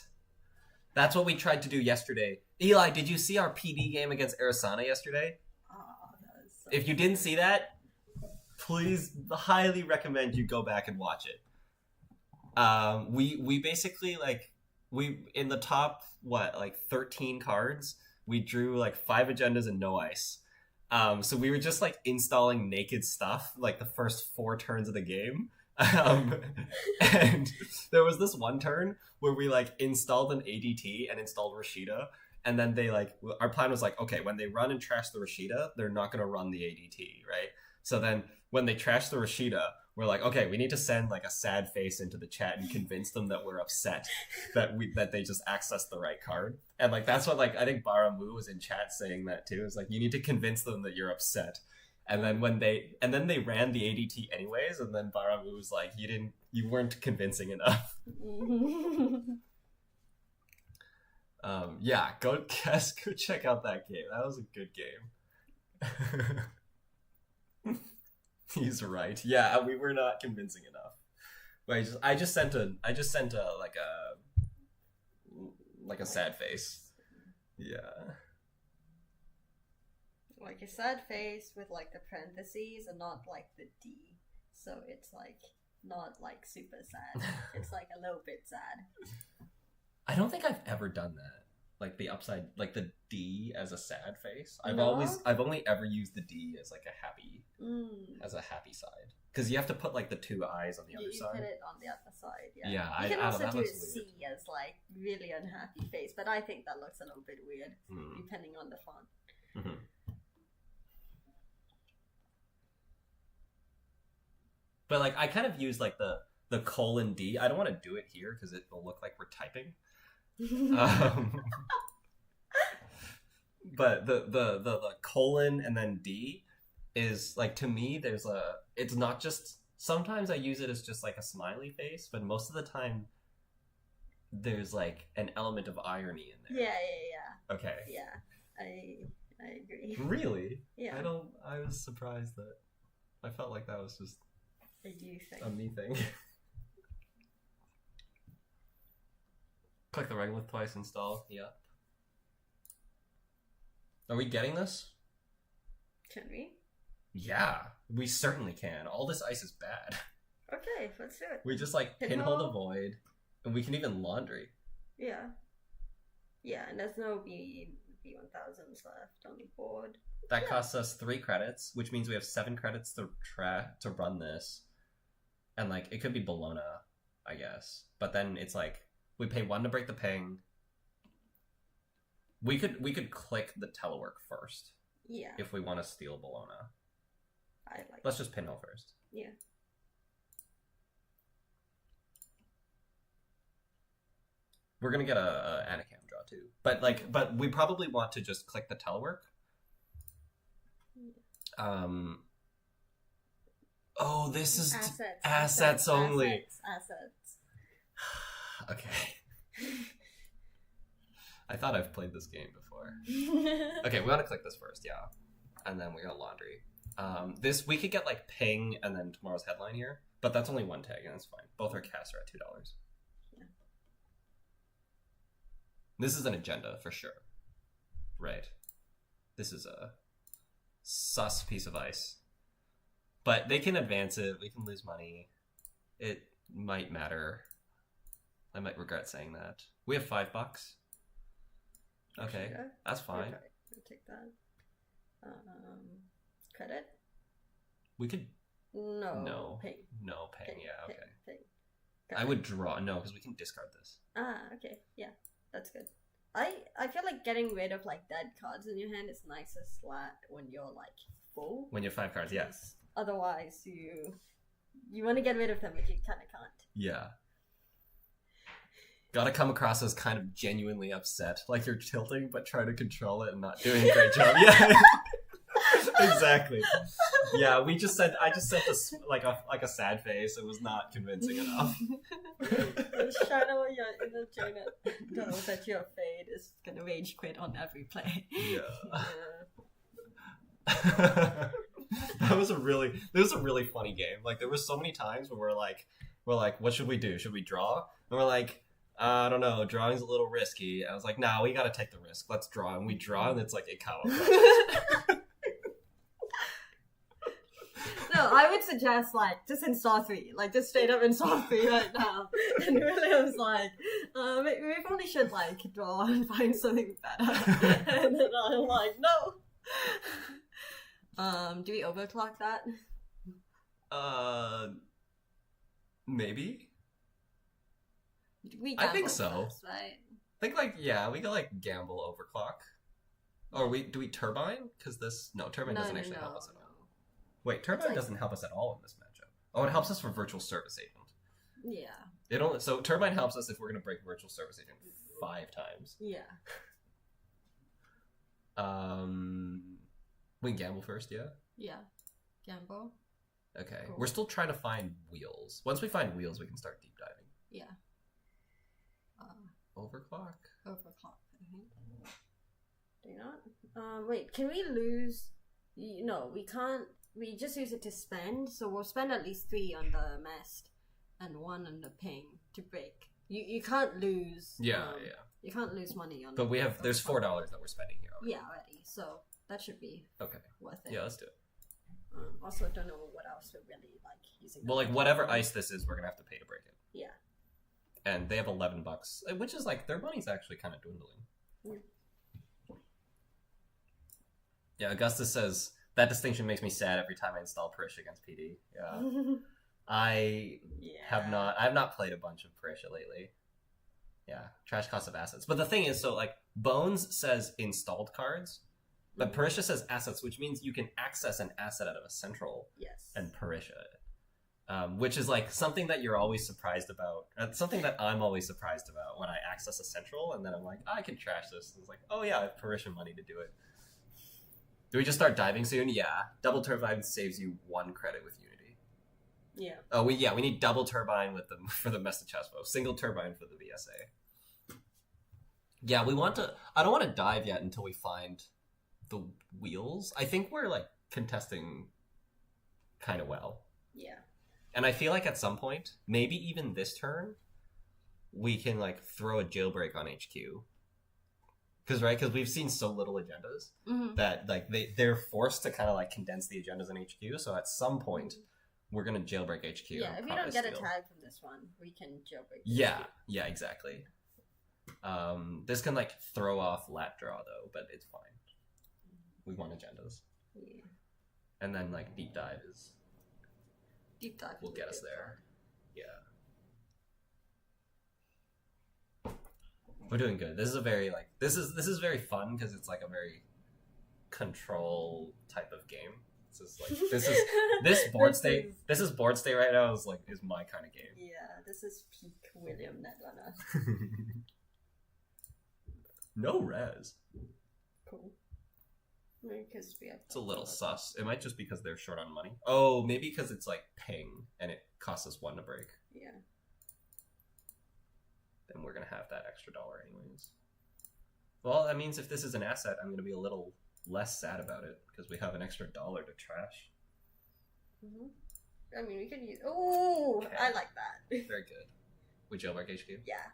That's what we tried to do yesterday. Eli, did you see our PD game against Arissana yesterday? Oh, that was so If you didn't see that, please highly recommend you go back and watch it. We basically we in the top 13 cards, we drew 5 agendas and no ice. So we were just installing naked stuff the first 4 turns of the game. And there was this one turn where we installed an ADT and installed Rashida, and then they our plan was okay, when they run and trash the Rashida, they're not gonna run the ADT, right? So then when they trash the Rashida, we're okay, we need to send a sad face into the chat and convince them that we're upset that they just accessed the right card. And that's what I think Baramu was in chat saying that too. It's you need to convince them that you're upset. And then then they ran the ADT anyways, and then Baramu was you weren't convincing enough. Yeah, go check out that game. That was a good game. He's right. Yeah, we were not convincing enough. But I just sent a a sad face. Yeah. A sad face with the parentheses and not the D. So it's not super sad. It's a little bit sad. I don't think I've ever done that. The upside, the D as a sad face. I've only ever used the D as a happy, as a happy side. Because you have to put the 2 eyes on the other side. You put it on the other side, yeah. Yeah, you can also do a C as really unhappy face, but I think that looks a little bit weird, depending on the font. Mm-hmm. But I kind of use the colon D. I don't want to do it here because it will look like we're typing. But the colon and then D is to me there's it's not just, sometimes I use it as just a smiley face, but most of the time there's an element of irony in there. Yeah. Okay. Yeah, I agree. Really? Yeah. I was surprised that I felt that was just a you thing. A me thing. Click the regolith twice, install. Yep. Are we getting this? Can we? Yeah, we certainly can. All this ice is bad. Okay, let's do it. We just pinhole the void, and we can even laundry. Yeah. Yeah, and there's no B1000s left on the board. That costs us 3 credits, which means we have 7 credits to run this. And it could be Bologna, I guess. But then it's we pay 1 to break the ping. We could click the telework first. Yeah. If we want to steal Bologna. Let's just pinhole first. Yeah. We're gonna get a Anacam draw too. But we probably want to just click the telework. Oh, this is assets only. Assets. Okay. I thought I've played this game before. Okay, we want to click this first, yeah. And then we got laundry. This, we could get ping and then tomorrow's headline here, but that's only 1 tag and that's fine. Both our casts are at $2. Yeah. This is an agenda for sure. Right. This is a sus piece of ice. But they can advance it, we can lose money. It might matter. I might regret saying that. We have $5. Okay, that's fine. Okay, we'll take that. Credit? We could... No. Ping. No, ping, yeah, okay. Ping. I would draw... No, because we can discard this. Okay. Yeah, that's good. I feel getting rid of dead cards in your hand is nicest when you're full. When you have 5 cards, yes. Otherwise, you want to get rid of them, but you kind of can't. Yeah. Gotta come across as kind of genuinely upset, you're tilting, but try to control it and not doing a great job. Yeah, exactly. Yeah, I just sent a sad face. It was not convincing enough. Shadow your inner Janet knows that your fade is gonna rage quit on every play. Yeah. That was a really funny game. There were so many times where we're what should we do? Should we draw? And we're I don't know, drawing's a little risky. I was like, nah, we gotta take the risk. Let's draw. And we draw, and it's like a cow. No, I would suggest, like, just install 3. Like, just straight up install 3 right now. And William's like, we probably should, like, draw and find something better. And then I'm like, no. Do we overclock that? Maybe? We I think so. first, right? I think, like, yeah, we could, like, gamble overclock. Or do we turbine? Because turbine doesn't actually help us at all. Wait, turbine doesn't help us at all in this matchup. Oh, it helps us for virtual service agent. Yeah. So turbine helps us if we're gonna break virtual service agent 5 times. Yeah. We can gamble first, yeah? Yeah. Gamble. Okay. Cool. We're still trying to find wheels. Once we find wheels, we can start deep diving. Yeah. Overclock? Overclock, I think. Do you not? Wait, can we lose? No, we can't. We just use it to spend, so we'll spend at least 3 on the mast and 1 on the ping to break. You can't lose. Yeah. You can't lose money on. But there's $4 that we're spending here already. Yeah, already. So that should be worth it. Yeah, let's do it. Also, don't know what else we're really like using. Well, like whatever ice this is, we're gonna have to pay to break it. Yeah. And they have $11, which is like their money's actually kind of dwindling. Yeah, Augustus says that distinction makes me sad every time I install Parish against PD. Yeah. I have not played a bunch of Parisha lately. Yeah, trash cost of assets. But the thing is, so like Bones says installed cards, but Parisha says assets, which means you can access an asset out of a central and Parisha it. Which is like something that you're always surprised about. It's something that I'm always surprised about when I access a central, and then I'm like, I can trash this. And it's like, oh yeah, I have Parisha money to do it. Do we just start diving soon? Yeah. Double turbine saves you 1 credit with Unity. Yeah. Oh, we need double turbine for the message Chespo. Single turbine for the VSA. Yeah, I don't want to dive yet until we find the wheels. I think we're like contesting kind of well. Yeah. And I feel like at some point, maybe even this turn, we can like throw a jailbreak on HQ. Because we've seen so little agendas that like they're forced to kind of like condense the agendas in HQ. So at some point, we're gonna jailbreak HQ. Yeah, if we don't get a tag from this one, we can jailbreak. Yeah, exactly. This can like throw off lat draw though, but it's fine. We want agendas. Yeah. And then like deep dive will get us there. Yeah. We're doing good. This is a very like this is very fun because it's like a very control type of game. This board state right now is my kind of game. Yeah, this is peak William Netrunner. No res. Cool. Maybe because we have. It's a little sus. It might just because they're short on money. Oh, maybe because it's like ping and it costs us 1 to break. Yeah. Then we're gonna have that extra $1 anyways. Well, that means if this is an asset, I'm gonna be a little less sad about it because we have an extra $1 to trash. I mean, we could use. Oh, okay. I like that. Very good. We jailbreak HQ. Yeah.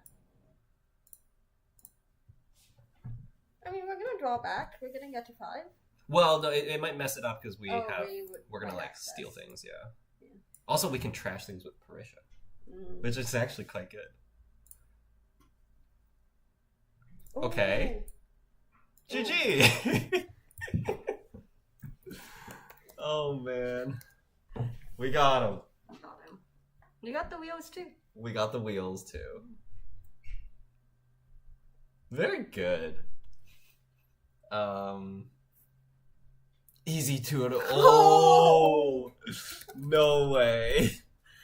I mean, we're gonna draw back. We're gonna get to 5. Well, no, it might mess it up because we're gonna like steal things. Yeah. Also, we can trash things with Parisha, which is actually quite good. Okay. Ooh. GG! Oh, man. We got him. You got the wheels, too. We got the wheels, too. Very good. Easy 2-0. Oh! No way.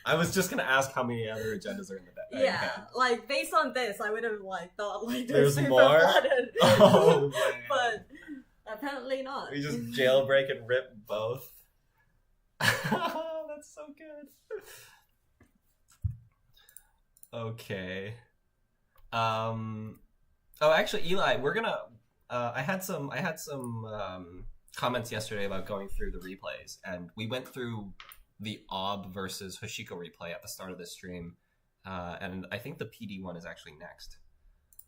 I was just gonna ask how many other agendas are in the deck. Yeah, like based on this, I would have like thought like there's more. Oh man! But apparently not. We just jailbreak and rip both. That's so good. Okay. Oh, actually, Eli, we're gonna. I had some comments yesterday about going through the replays, and we went through the Ob versus Hoshiko replay at the start of this stream, and I think the PD one is actually next.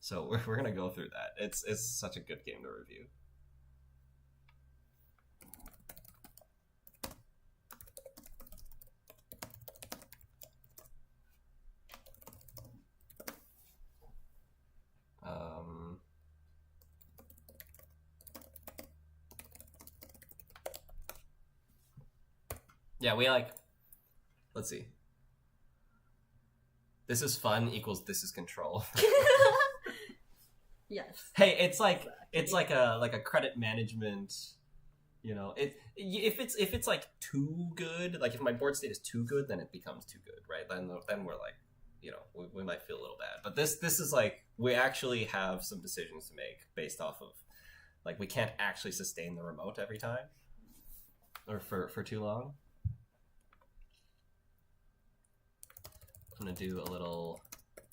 So we're gonna go through that. It's such a good game to review. Yeah, we like. Let's see. This is fun equals this is control. Yes. Hey, it's like a credit management. You know, if it's like too good, like if my board state is too good, then it becomes too good, right? Then we're like, you know, we might feel a little bad. But this is like we actually have some decisions to make based off of, like, we can't actually sustain the remote every time or for too long. I'm gonna do a little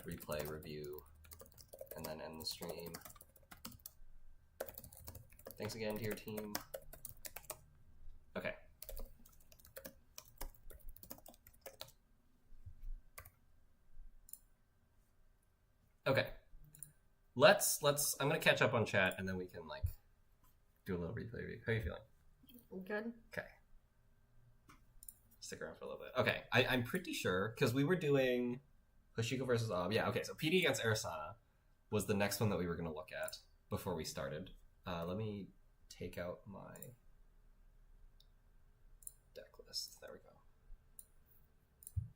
replay review and then end the stream. Thanks again to your team. Okay. Okay. Let's I'm gonna catch up on chat and then we can like do a little replay review. How are you feeling? Good. Okay. Stick around for a little bit. Okay, I'm pretty sure, because we were doing Hoshiko versus Ob. Yeah, okay, so PD against Arissana was the next one that we were going to look at before we started. Let me take out my deck list. There we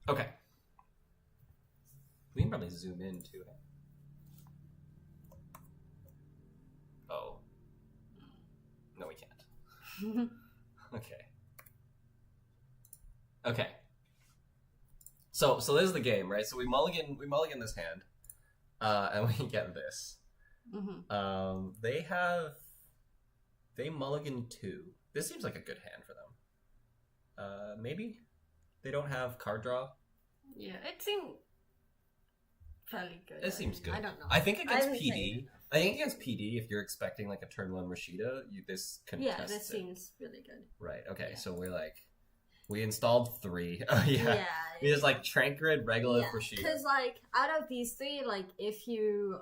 go. Okay. We can probably zoom in too. Oh. No, we can't. Okay. Okay. So this is the game, right? So we mulligan this hand, and we get this. Mm-hmm. They mulligan 2. This seems like a good hand for them. Maybe they don't have card draw. Yeah, it seemed fairly good. It seems good. I don't know. I think against PD, if you're expecting like a turn 1 Rashida, this contests. Yeah, this seems really good. Right. Okay. Yeah. So we're like. We installed 3. Oh, yeah. We just like Trankrid, Regolith, Rashida. Because like out of these 3, like if you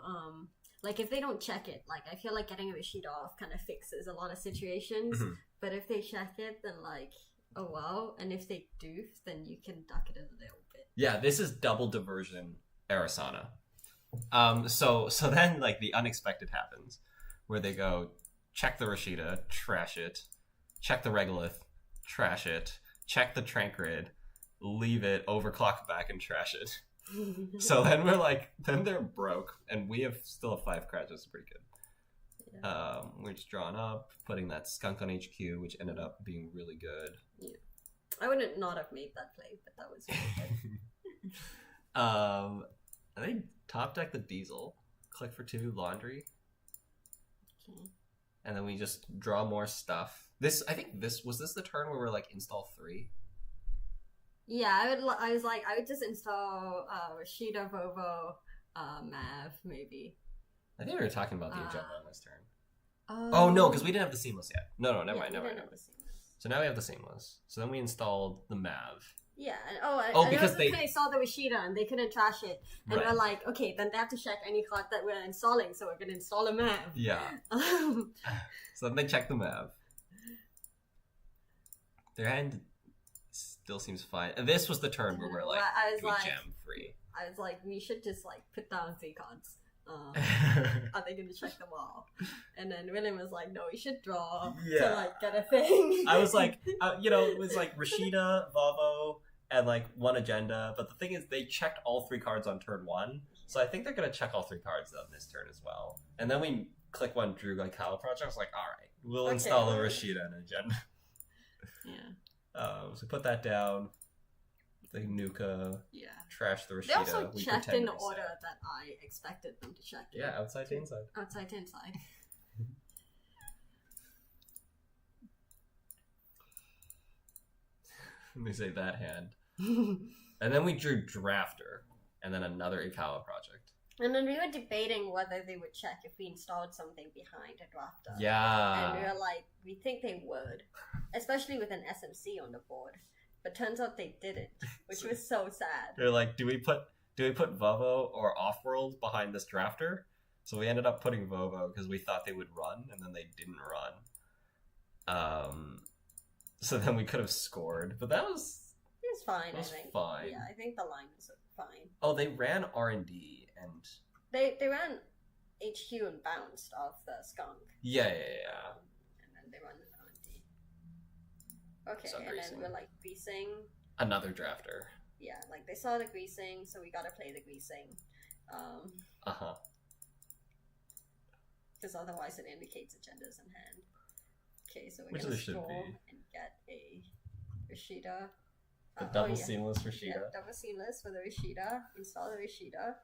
like if they don't check it, like I feel like getting a Rashida off kind of fixes a lot of situations. Mm-hmm. But if they check it, then like oh wow, and if they do, then you can duck it a little bit. Yeah, this is double diversion Arissana. So then like the unexpected happens, where they go check the Rashida, trash it, check the Regolith, trash it. Check the Trankrid, leave it, overclock back, and trash it. So then we're like, then they're broke, and we still have 5 cards, which is pretty good. Yeah. We're just drawing up, putting that skunk on HQ, which ended up being really good. Yeah. I wouldn't not have made that play, but that was really good. I think top deck the Diesel, click for 2, Laundry. Okay. And then we just draw more stuff. I think this was the turn where we're like install 3. Yeah, I would just install Rashida, Vovo, Mav maybe. I think we were talking about the agenda on this turn. Oh no, because we didn't have the seamless yet. No, never mind. So now we have the seamless. So then we installed the Mav. Yeah, because they saw the Rashida and they couldn't trash it, and we're like, okay, then they have to check any card that we're installing, so we're gonna install a Mav. Yeah. So then they check the Mav. Their hand still seems fine. And this was the turn where we're like, we jam free. I was like, we should just like put down 3 cards. Are they going to check them all? And then William was like, no, we should draw to like get a thing. I was like, it was like Rashida, Vavo, and like 1 agenda. But the thing is, they checked all 3 cards on turn 1. So I think they're going to check all 3 cards on this turn as well. And then we click 1 Drew like Kyle Project. I was like, all right, we'll install a Rashida and agenda. Yeah. So put that down. The Nuka. Yeah. Trash the Rashida. They also checked in the order that I expected them to check. Yeah, outside to inside. Outside to inside. Let me say that hand. And then we drew Drafter, and then another Ikawa project. And then we were debating whether they would check if we installed something behind a Drafter. Yeah. And we were like, we think they would. Especially with an SMC on the board. But turns out they didn't, which was so sad. They're like, do we put do we put Vovo or Offworld behind this drafter? So we ended up putting Vovo because we thought they would run, and then they didn't run. So then we could have scored, but that was... It was fine, It was I think. fine. Yeah, I think the line was fine. Oh, they ran R&D, and... They ran HQ and bounced off the skunk. Yeah. And then they run R&D. Okay, So and greasing. then we're like greasing. Another drafter. Yeah, like they saw the greasing, so we gotta play the greasing. Uh-huh. Because otherwise it indicates agendas in hand. Okay, so we're Which gonna there should scroll be. and get a Rashida. The double seamless Rashida. Yeah, double seamless for the Rashida. Install the Rashida.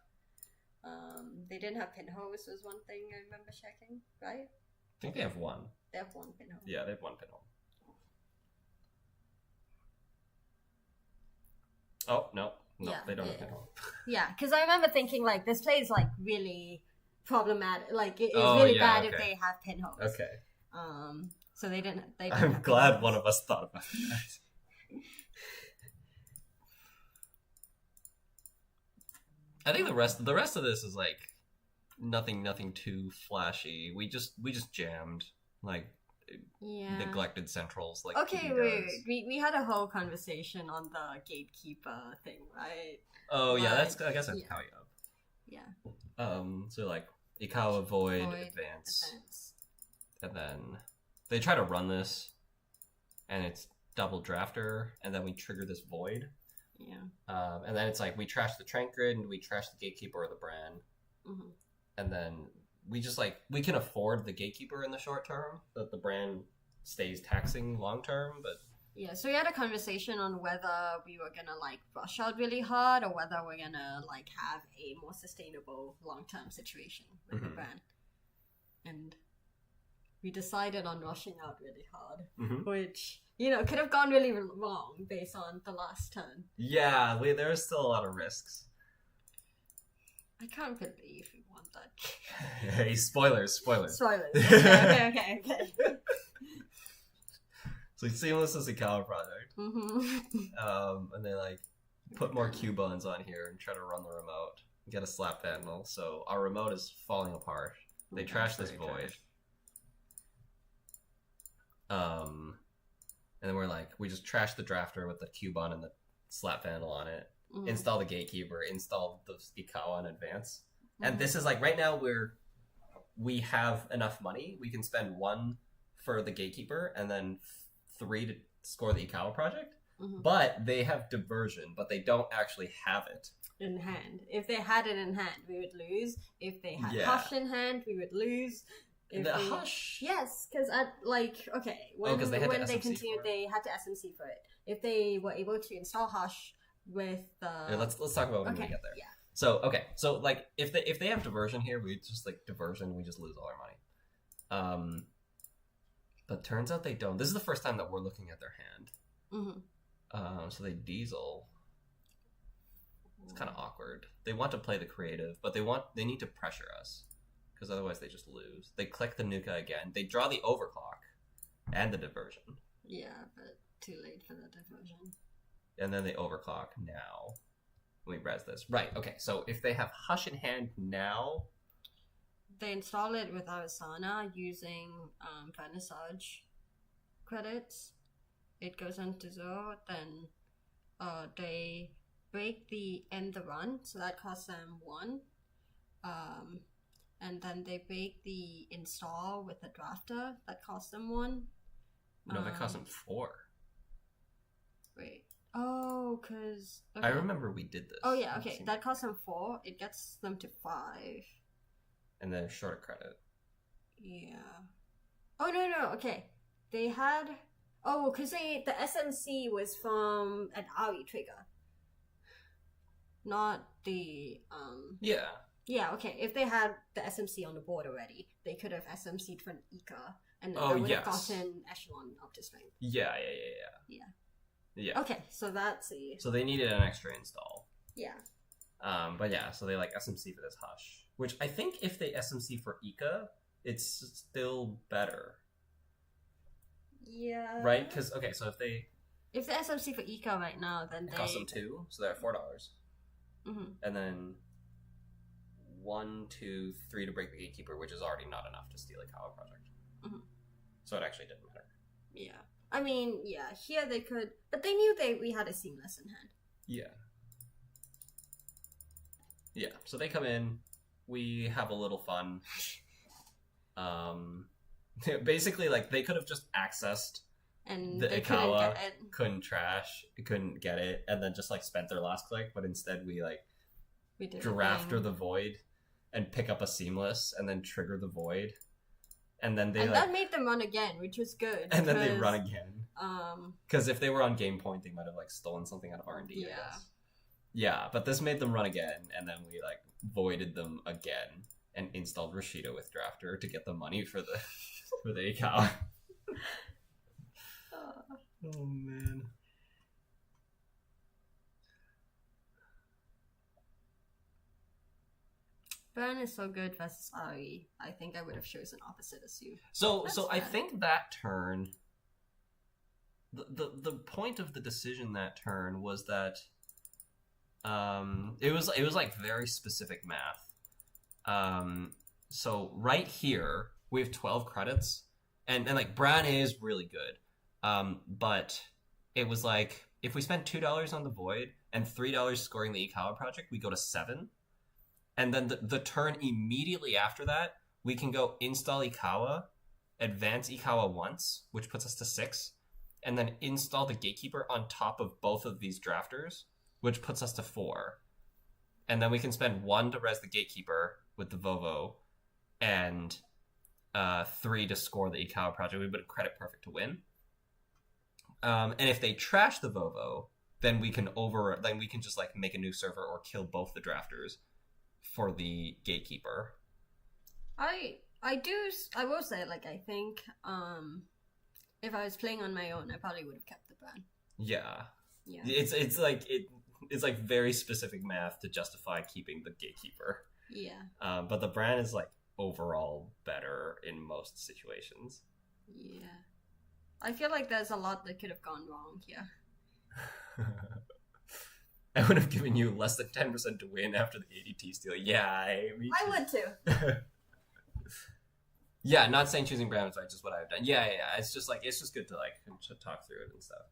They didn't have pinholes was one thing I remember checking, right? I think they have one. They have one pinhole. Yeah, they have one pinhole. Oh, no, Yeah, they don't yeah, have pinhole. Yeah, because I remember thinking like this play is like really problematic. Like it is Oh, really yeah, bad if okay. they have pinholes. Okay. So they didn't. I'm have glad pinholes. one of us thought about that. I think the rest of this is like nothing too flashy. We just jammed like Yeah. neglected centrals like Okay, PD wait. does. We had a whole conversation on the gatekeeper thing, right? Oh yeah, Like, that's I guess that's yeah. Kayab. Yeah. So like Ikawa Void, advance, and then they try to run this, and it's double drafter, and then we trigger this Void. Yeah. And then it's like we trash the Trank Grid and we trash the Gatekeeper or the Bran. Mm-hmm. And then we just like, we can afford the Gatekeeper in the short term, that the Bran stays taxing long term, but... Yeah, so we had a conversation on whether we were gonna like rush out really hard or whether we're gonna like have a more sustainable long-term situation with the Mhm. brand. And we decided on rushing out really hard, Mhm. which, you know, could have gone really wrong based on the last turn. Yeah, there's still a lot of risks. I can't believe we won that. Hey, spoilers. Spoilers. Okay. So Seamless is a Ikawa project. Mm-hmm. And they like put more Q-buns on here and try to run the remote. Get a slap handle, so our remote is falling apart. They trash this Void. And then we're like, we just trash the drafter with the Q-bun and the slap handle on it. Mm-hmm. Install the Gatekeeper, install the Ikawa in advance. And this is like, right now we have enough money. We can spend 1 for the Gatekeeper and then 3 to score the Ikawa project. Mm-hmm. But they have diversion, but they don't actually have it. In hand. If they had it in hand, we would lose. If they had Yeah. Hush in hand, we would lose. If The they... Hush. Yes, because when 'cause they had to when they SMC continued, for it. they had to SMC for it. If they were able to install Hush with the Yeah, let's talk about when we get there. yeah. So like if they have diversion here, we just like diversion, we just lose all our money. But turns out they don't. This is the first time that we're looking at their hand. Mm-hmm. So they diesel. It's kind of awkward. They want to play the creative, but they need to pressure us because otherwise they just lose. They click the Nuka again. They draw the overclock and the diversion, Yeah, but too late for the diversion. and then they overclock now. We res this right. Okay, so if they have Hush in hand now, They install it with Arissana using Vernissage credits. It goes into 0, then they break the end the run, so that costs them 1. And then they break the install with the drafter, that costs them 1. no, that costs them 4. Wait. Oh, because... I remember we did this. Oh, yeah, okay. That costs them 4. It gets them to 5. And then short of credit. Yeah. Oh, no, okay. They had... Oh, because the SMC was from an Ari trigger. Not the... Yeah. Yeah, okay. If they had the SMC on the board already, they could have SMC'd for an Ika, and then Oh, they would yes. have gotten Echelon up to strength. Yeah. Okay, so that's the... So they needed an extra install. Yeah. But yeah, so they like SMC for this Hush. Which I think if they SMC for Ika, it's still better. Yeah. Right? Because, okay, so if they... If the SMC for Ika right now, then It costs them 2, so they're at $4. and then 1, 2, 3 to break the gatekeeper, which is already not enough to steal Ikawa project. So it actually didn't matter. Yeah. I mean, yeah, here they could, but they knew we had a seamless in hand. Yeah. Yeah, so they come in, we have a little fun. Basically, like, they could have just accessed and the they Ikawa, couldn't get it, and then just, like, spent their last click, but instead we drafter the void and pick up a seamless and then trigger the void. And then that made them run again, which was good. And then they run again. Because if they were on game point, they might have, like, stolen something out of R&D, I guess. Yeah, but this made them run again, and then we, like, voided them again and installed Rashida with Drafter to get the money for the Ikawa. Oh, man. Burn is so good versus Ari. I think I would have chosen opposite as you. So I think that turn, the point of the decision that turn was that it was like very specific math. So right here we have 12 credits, and like Bran is really good, but it was like if we spend $2 on the void and $3 scoring the Ikawa project, we go to 7. And then the turn immediately after that, we can go install Ikawa, advance Ikawa once, which puts us to 6, and then install the Gatekeeper on top of both of these drafters, which puts us to 4. And then we can spend 1 to res the Gatekeeper with the Vovo, and 3 to score the Ikawa project. We would have credit perfect to win. And if they trash the Vovo, then we can just like make a new server or kill both the drafters for the Gatekeeper. I will say, like, I think if I was playing on my own, I probably would have kept the Bran. Yeah. It's like very specific math to justify keeping the Gatekeeper. Yeah. But the Bran is like overall better in most situations. Yeah. I feel like there's a lot that could have gone wrong here. I would have given you less than 10% to win after the ADT steal. Yeah, I would too. Yeah, not saying choosing Bran was right, just what I've done. Yeah. It's just good to like to talk through it and stuff.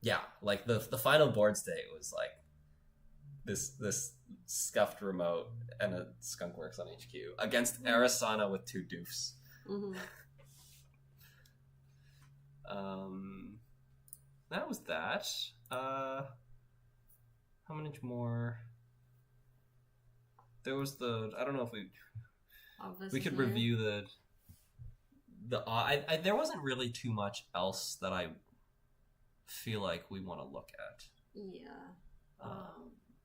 Yeah, like the final board state was like this scuffed remote and a Skunkworks on HQ against Arissana with 2 doofs. That was that. How many more? There was I don't know if we could review there wasn't really too much else that I feel like we want to look at. Yeah.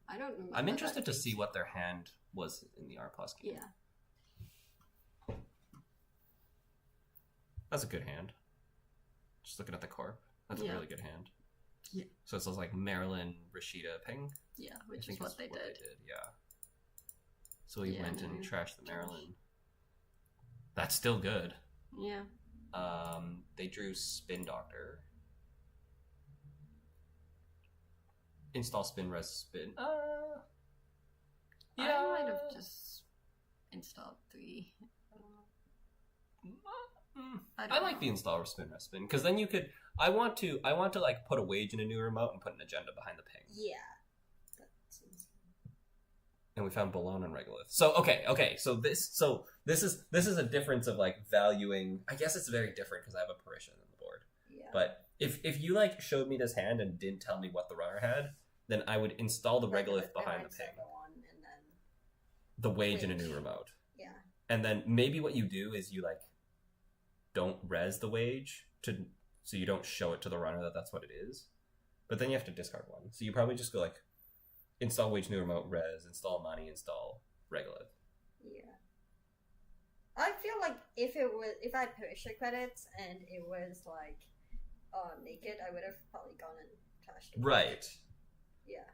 I don't remember. I'm interested to see what their hand was in the R+ game. Yeah. That's a good hand. Just looking at the corp. That's a really good hand. Yeah. So it says like Marilyn, Rashida, Ping. Yeah, which is what they did. Yeah. So we went and trashed the Marilyn. That's still good. Yeah. They drew Spin Doctor. Install Spin, res Spin. Yeah. I might have just installed 3. I like the install spin res spin because then you could. I want to like put a wage in a new remote and put an agenda behind the ping. Yeah. That seems... And we found Bologna and Regolith. So okay. So this is a difference of like valuing. I guess it's very different because I have a Parisian on the board. Yeah. But if you like showed me this hand and didn't tell me what the runner had, then I would install the Regolith behind the ping. And then the wage in a new remote. Yeah. And then maybe what you do is you like don't res the wage so you don't show it to the runner that's what it is. But then you have to discard 1. So you probably just go like install wage new remote, res, install money, install Regolith. Yeah. I feel like if I had Perisha credits and it was like naked, I would have probably gone and trashed it. Right. Yeah.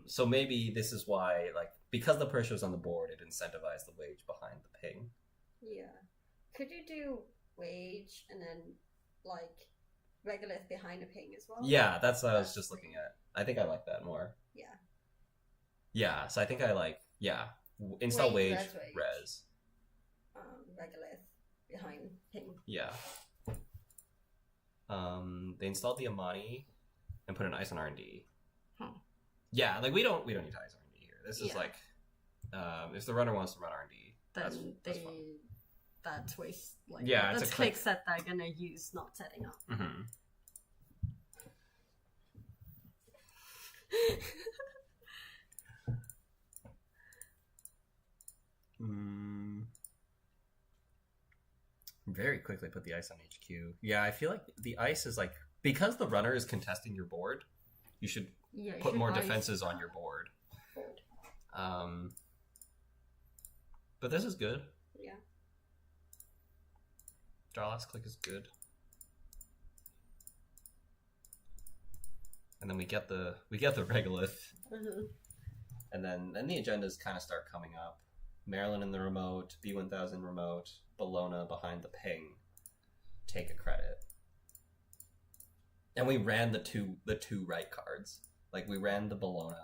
So maybe this is why, like, because the Perisha was on the board, it incentivized the wage behind the ping. Yeah. Could you do wage and then like regolith behind a ping as well. Yeah, that's what I was just looking at. I think I like that more. Yeah. Yeah, so I think I like, install wage, Rage. res. Regolith behind ping. Yeah. They installed the Amani and put an ice on R&D. Yeah, like we don't need to ice R&D here. This is like, if the runner wants to run R&D, that's fine. That's waste. Like, yeah, that's clicks that they're gonna use, not setting up. Very quickly put the ice on HQ. Yeah, I feel like the ice is like, because the runner is contesting your board, you should put more defenses on your board. But this is good. Yeah. Draw last click is good. And then we get the regolith. And then the agendas kind of start coming up. Maryland in the remote, B1000 remote, Bologna behind the ping. Take a credit. And we ran the two right cards. Like we ran the Bologna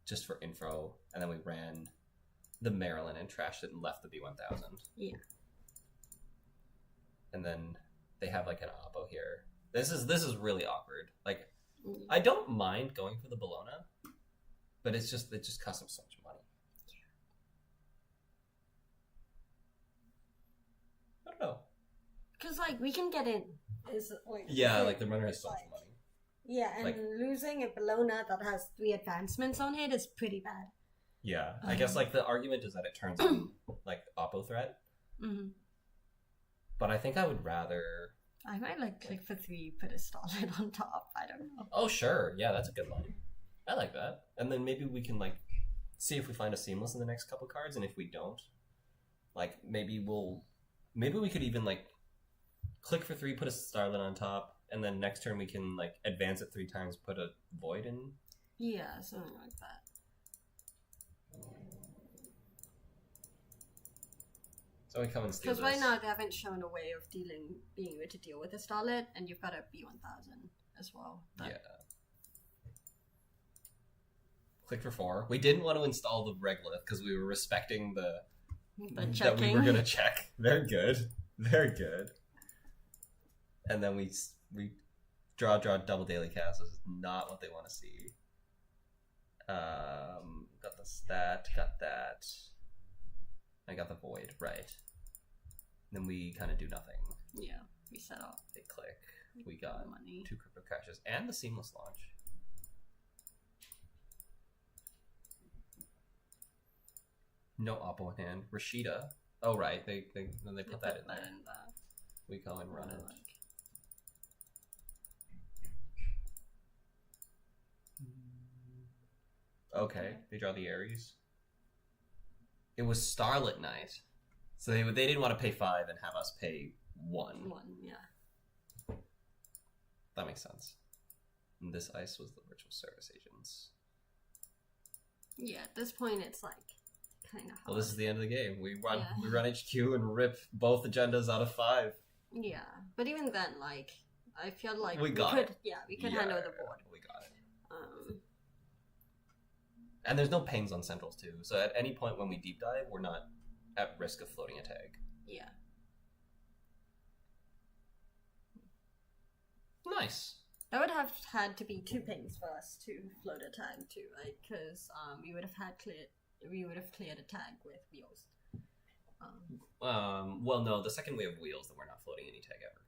just for info, and then we ran the Maryland and trashed it and left the B1000. Yeah. And then they have like an oppo here. This is really awkward. Like I don't mind going for the Bologna, but it just costs them so much money. I don't know. Because like we can get in. Is like like the runner has so much money. Yeah, and like, losing a Bologna that has 3 advancements on it is pretty bad. Yeah, I guess like the argument is that it turns on like oppo threat. But I think I would rather. I might like click for 3, put a starlight on top. I don't know. Oh sure, yeah, that's a good line. I like that. And then maybe we can like see if we find a seamless in the next couple cards, and if we don't, like maybe we could even like click for 3, put a starlight on top, and then next turn we can like advance it 3 times, put a void in. Yeah, something like that. So we come and steal because right now they haven't shown a way of being able to deal with a starlet, and you've got a B1000 as well. Yeah. Click for 4. We didn't want to install the regolith because we were respecting that we were gonna check. They're good. They're good. And then we draw double daily cast. This is not what they want to see. Got the stat, got that. I got the void, right. Then we kind of do nothing. Yeah, we set off. They click. We got money. 2 crypto crashes and the seamless launch. No oppo in hand. Rashida. Oh right, they put that in there. We go and run it. Okay, they draw the Aries. It was Starlit Night, so they didn't want to pay 5 and have us pay 1. Yeah. That makes sense. And this ice was the virtual service agents. Yeah, at this point it's like kind of hard. Well, this is the end of the game. We run HQ and rip both agendas out of 5. Yeah, but even then, like I feel like we could. Yeah, we could hand over the board. We got it. And there's no pings on centrals too, so at any point when we deep dive, we're not at risk of floating a tag. Yeah. Nice. That would have had to be 2 pings for us to float a tag too, right? Because we would have cleared a tag with wheels. Well, no, the second we have wheels, then we're not floating any tag ever.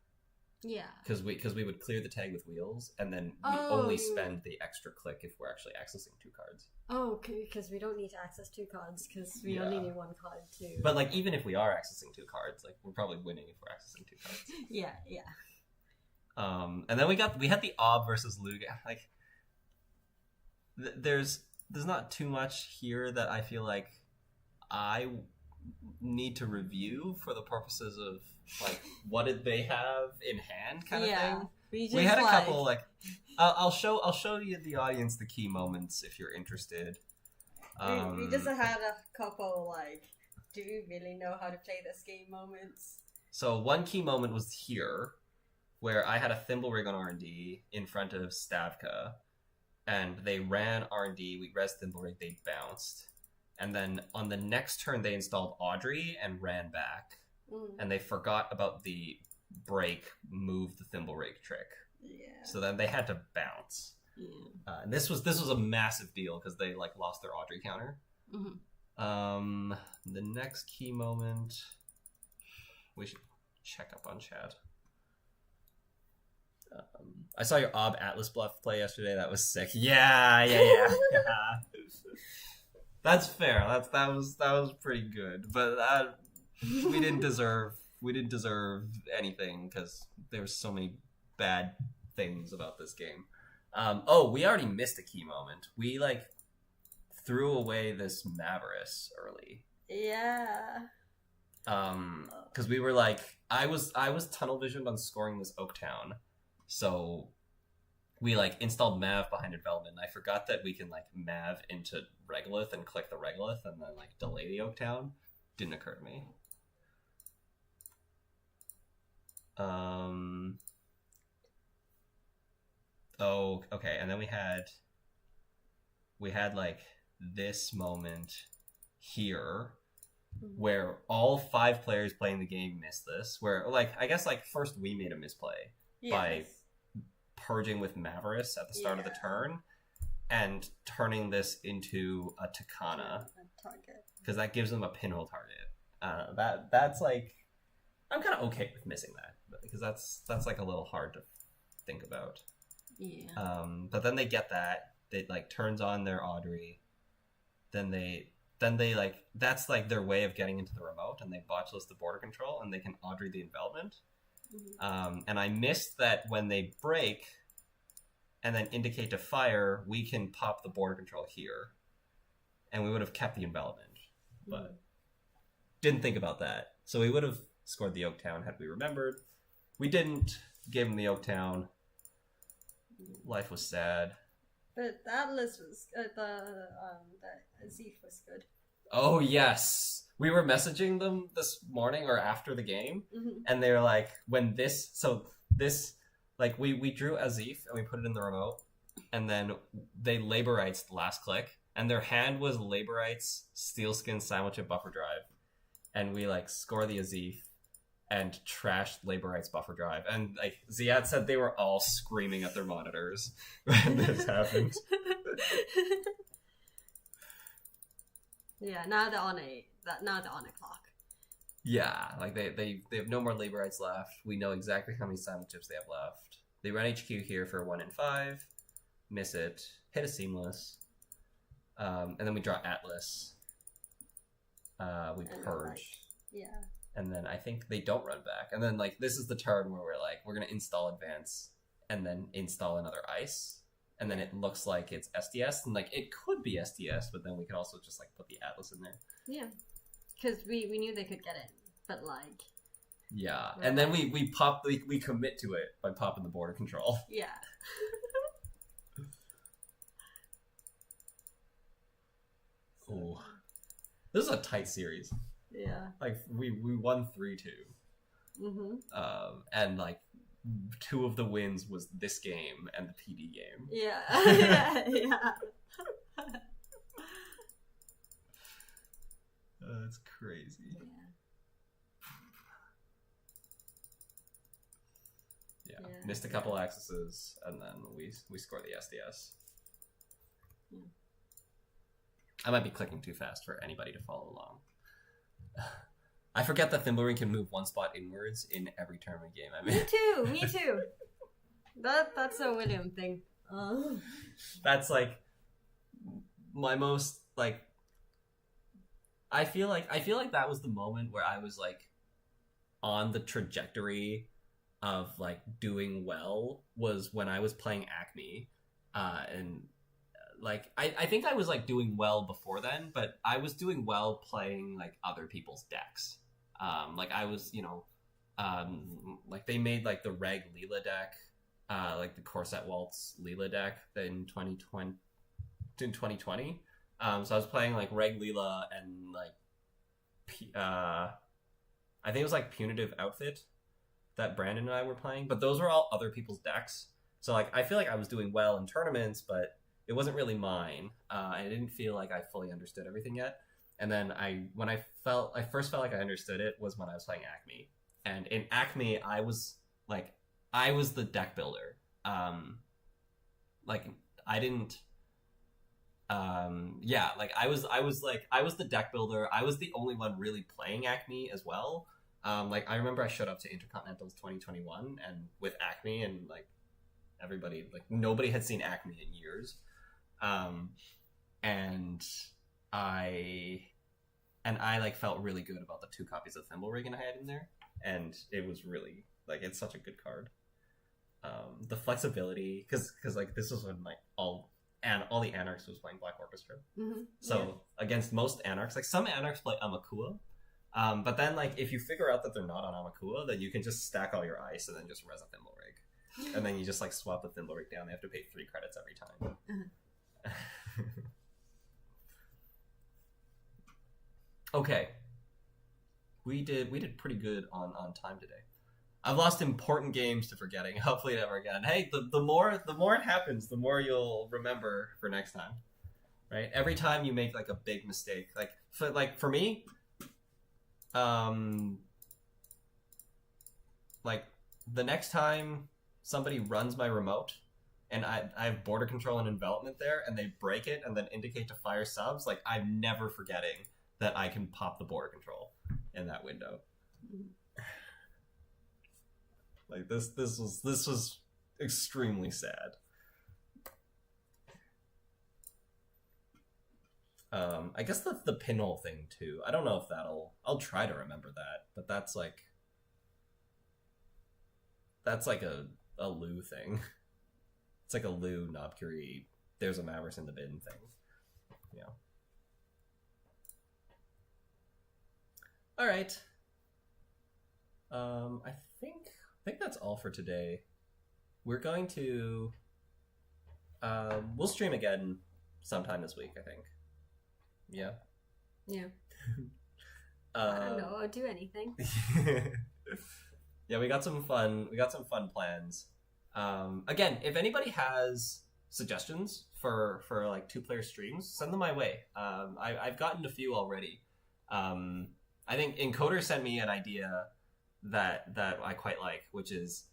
Yeah. Because we would clear the tag with wheels, and then we only spend the extra click if we're actually accessing 2 cards. Oh, because we don't need to access 2 cards, because we only need 1 card to... But, like, even if we are accessing 2 cards, like, we're probably winning if we're accessing 2 cards. Yeah. And then we had the Ob versus Loup. Like, there's not too much here that I feel like I need to review for the purposes of like what did they have in hand kind of thing. We had a couple like I'll show you the audience the key moments if you're interested. We just had a couple like, do you really know how to play this game moments? So one key moment was here where I had a Thimble Rig on R&D in front of Stavka, and they ran R&D, we res Thimble Rig, they bounced. And then on the next turn, they installed Audrey and ran back. And they forgot about the break, move the Thimble Rig trick. Yeah. So then they had to bounce. Yeah. And this was a massive deal because they like lost their Audrey counter. The next key moment, we should check up on chat. I saw your Ob Atlas bluff play yesterday. That was sick. Yeah. That's fair. That was pretty good. But we didn't deserve anything because there were so many bad things about this game. We already missed a key moment. We like threw away this Mavericks early. Yeah. Because we were like, I was tunnel visioned on scoring this Oaktown, so we like installed Mav behind development. And I forgot that we can like Mav into Regolith and click the Regolith and then like delay the Oaktown. Didn't occur to me. Oh, okay. And then we had like this moment here where all 5 players playing the game missed this. Where like I guess like first we made a misplay by purging with Mavericks at the start of the turn and turning this into a Takana because that gives them a pinhole target. That's like I'm kind of okay with missing that because that's like a little hard to think about. Yeah. But then they get that they like turns on their Audrey, then they like that's like their way of getting into the remote, and they botch list the border control, and they can Audrey the envelopment. And I missed that when they break and then indicate to fire, we can pop the border control here, and we would have kept the envelopment, but didn't think about that. So we would have scored the Oaktown had we remembered. We didn't. Gave him the Oaktown. Life was sad. But the Atlas was the Azif was good. Oh yes, we were messaging them this morning or after the game, and they were like, "When this like we drew Azif and we put it in the remote, and then they Laborites the last click, and their hand was Laborites, Steelskin, Silent Buffer Drive, and we like score the Azif." And trashed Laborites buffer drive. And like Ziad said they were all screaming at their monitors when this happened. Yeah, now they're on a clock. Yeah, like they have no more Laborites left. We know exactly how many silent chips they have left. They run HQ here for 1 in 5, miss it, hit a seamless, and then we draw Atlas. We purge. And then I think they don't run back. And then like this is the turn where we're like, we're gonna install Advance and then install another Ice. And then it looks like it's SDS, and like it could be SDS, but then we could also just like put the Atlas in there. Yeah. Because we knew they could get it, but like yeah. And then we commit to it by popping the border control. Yeah. Ooh. This is a tight series. Yeah. Like we won 3-2. And like 2 of the wins was this game and the PD game. Yeah. That's crazy. Yeah. Missed a couple accesses, and then we score the SDS. Yeah. I might be clicking too fast for anybody to follow along. I forget that Thimblering can move 1 spot inwards in every tournament game I'm in. Me too. That's a William thing. That's like my most like. I feel like that was the moment where I was like on the trajectory of like doing well was when I was playing Acme, and like I think I was like doing well before then, but I was doing well playing like other people's decks. Like I was, like they made like the Reg Leela deck, like the Corset Waltz Leela deck in 2020. So I was playing like Reg Leela and like I think it was like Punitive Outfit that Brandon and I were playing, but those were all other people's decks. So like I feel like I was doing well in tournaments, but it wasn't really mine. I didn't feel like I fully understood everything yet. And then I first felt like I understood it was when I was playing Acme. And in Acme, I was the deck builder. Like I didn't. Yeah, like I was the deck builder. I was the only one really playing Acme as well. Like I remember I showed up to Intercontinentals 2021 and with Acme, and like everybody, like nobody had seen Acme in years. And I like felt really good about the 2 copies of Thimble Rig I had in there, and it was really like it's such a good card. The flexibility, because like this was when like all the Anarchs was playing Black Orchestra. Mm-hmm. So against most Anarchs, like some Anarchs play Amakua, but then like if you figure out that they're not on Amakua, then you can just stack all your ice and then just res a Thimble Rig, and then you just like swap the Thimble Rig down. They have to pay 3 credits every time. Okay, we did pretty good on time today. I've lost important games to forgetting. Hopefully never again. Hey, the more it happens, the more you'll remember for next time, right? Every time you make like a big mistake, like for me, like the next time somebody runs my remote and I have border control and envelopment there, and they break it and then indicate to fire subs, like I'm never forgetting that I can pop the border control in that window. Like this was extremely sad. I guess the pinhole thing too. I don't know if I'll try to remember that, but that's like a Lou thing. It's like a Lou Knobcurie, there's a Mavericks in the bin thing. Yeah. All right. I think that's all for today. We're going to we'll stream again sometime this week, I think. Yeah. Yeah. I don't know. I'll do anything. Yeah, we got some fun plans. Again, if anybody has suggestions for like 2-player streams, send them my way. I've gotten a few already. I think Encoder sent me an idea that I quite like, which is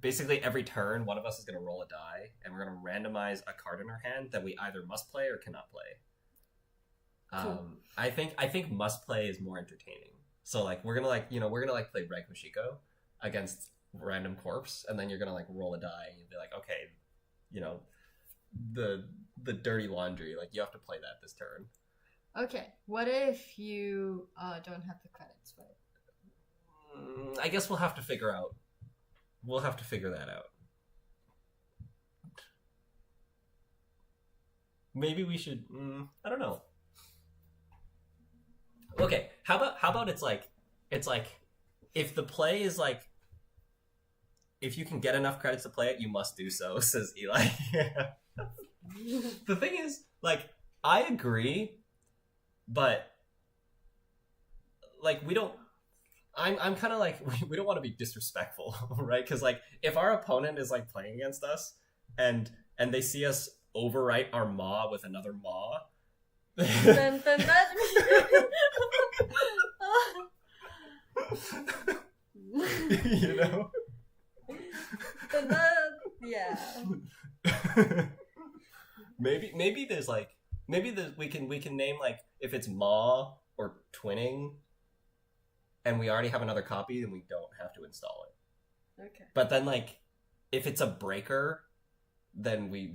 basically every turn one of us is going to roll a die, and we're going to randomize a card in our hand that we either must play or cannot play. Cool. I think must play is more entertaining. So like we're gonna play Reg Hoshiko against random corpse, and then you're gonna like roll a die and you'll be like, okay, the dirty laundry, like you have to play that this turn. Okay, what if you don't have the credits for it? I guess we'll have to figure that out. Maybe we should. I don't know. Okay, how about it's like if the play is like if you can get enough credits to play it, you must do so, says Eli. The thing is, like, I agree, but like we don't. I'm kind of like we don't want to be disrespectful, right? Because like if our opponent is like playing against us and they see us overwrite our maw with another maw, then that you know. Then that, yeah. maybe there's like we can name like if it's maw or twinning. And we already have another copy, then we don't have to install it. Okay. But then, like, if it's a breaker, then we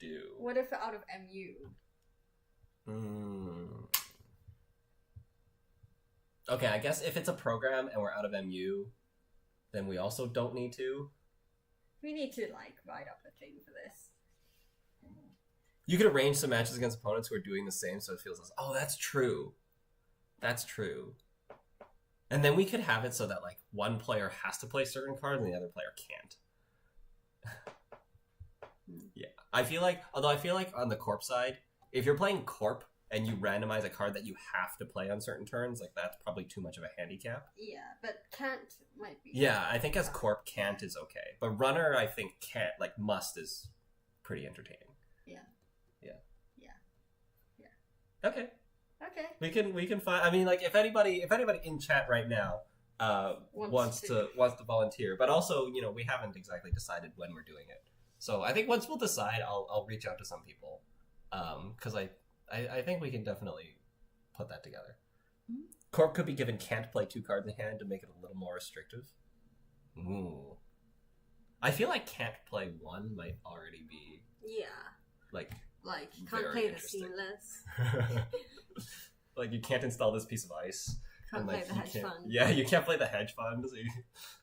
do. What if out of MU? Okay, I guess if it's a program and we're out of MU, then we also don't need to. We need to like write up a thing for this. You could arrange some matches against opponents who are doing the same, so it feels like, oh, that's true. That's true. And then we could have it so that like one player has to play certain cards and the other player can't. Yeah. I feel like on the Corp side, if you're playing Corp and you randomize a card that you have to play on certain turns, like that's probably too much of a handicap. Yeah, but can't might be. Yeah, I think as Corp, can't is okay, but Runner, I think can't, like must is pretty entertaining. Okay. We can find. I mean, like if anybody in chat right now wants to volunteer, but also we haven't exactly decided when we're doing it. So I think once we'll decide, I'll reach out to some people, because I think we can definitely put that together. Mm-hmm. Corp could be given can't play 2 cards in hand to make it a little more restrictive. Ooh. I feel like can't play 1 might already be like you can't play the seamless. Like you can't install this piece of ice. Can't play the hedge fund. Yeah, you can't play the hedge fund. So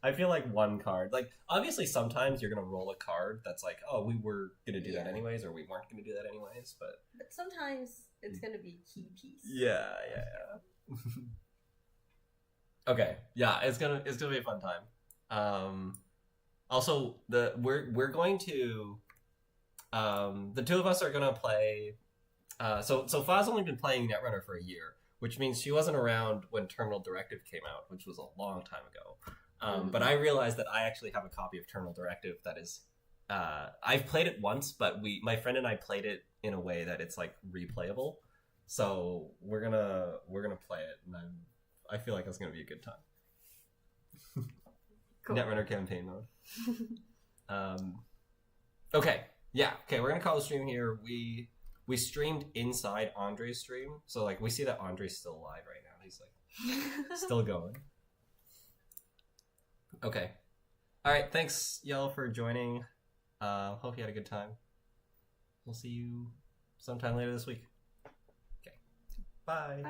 I feel like 1 card. Like obviously sometimes you're gonna roll a card that's like, oh, we were gonna do that anyways, or we weren't gonna do that anyways. But sometimes it's gonna be a key piece. Yeah. Okay, yeah, it's gonna be a fun time. Also we're going to. The 2 of us are going to play... So Fa's only been playing Netrunner for a year, which means she wasn't around when Terminal Directive came out, which was a long time ago. But I realized that I actually have a copy of Terminal Directive that is... I've played it once, but my friend and I played it in a way that it's like replayable. So we're gonna play it, and I feel like it's gonna be a good time. Cool. Netrunner campaign mode. Okay. Yeah, okay, we're gonna call the stream here. We streamed inside Andre's stream, so like we see that Andre's still alive right now. He's like still going. Okay. Alright, thanks y'all for joining. Hope you had a good time. We'll see you sometime later this week. Okay. Bye.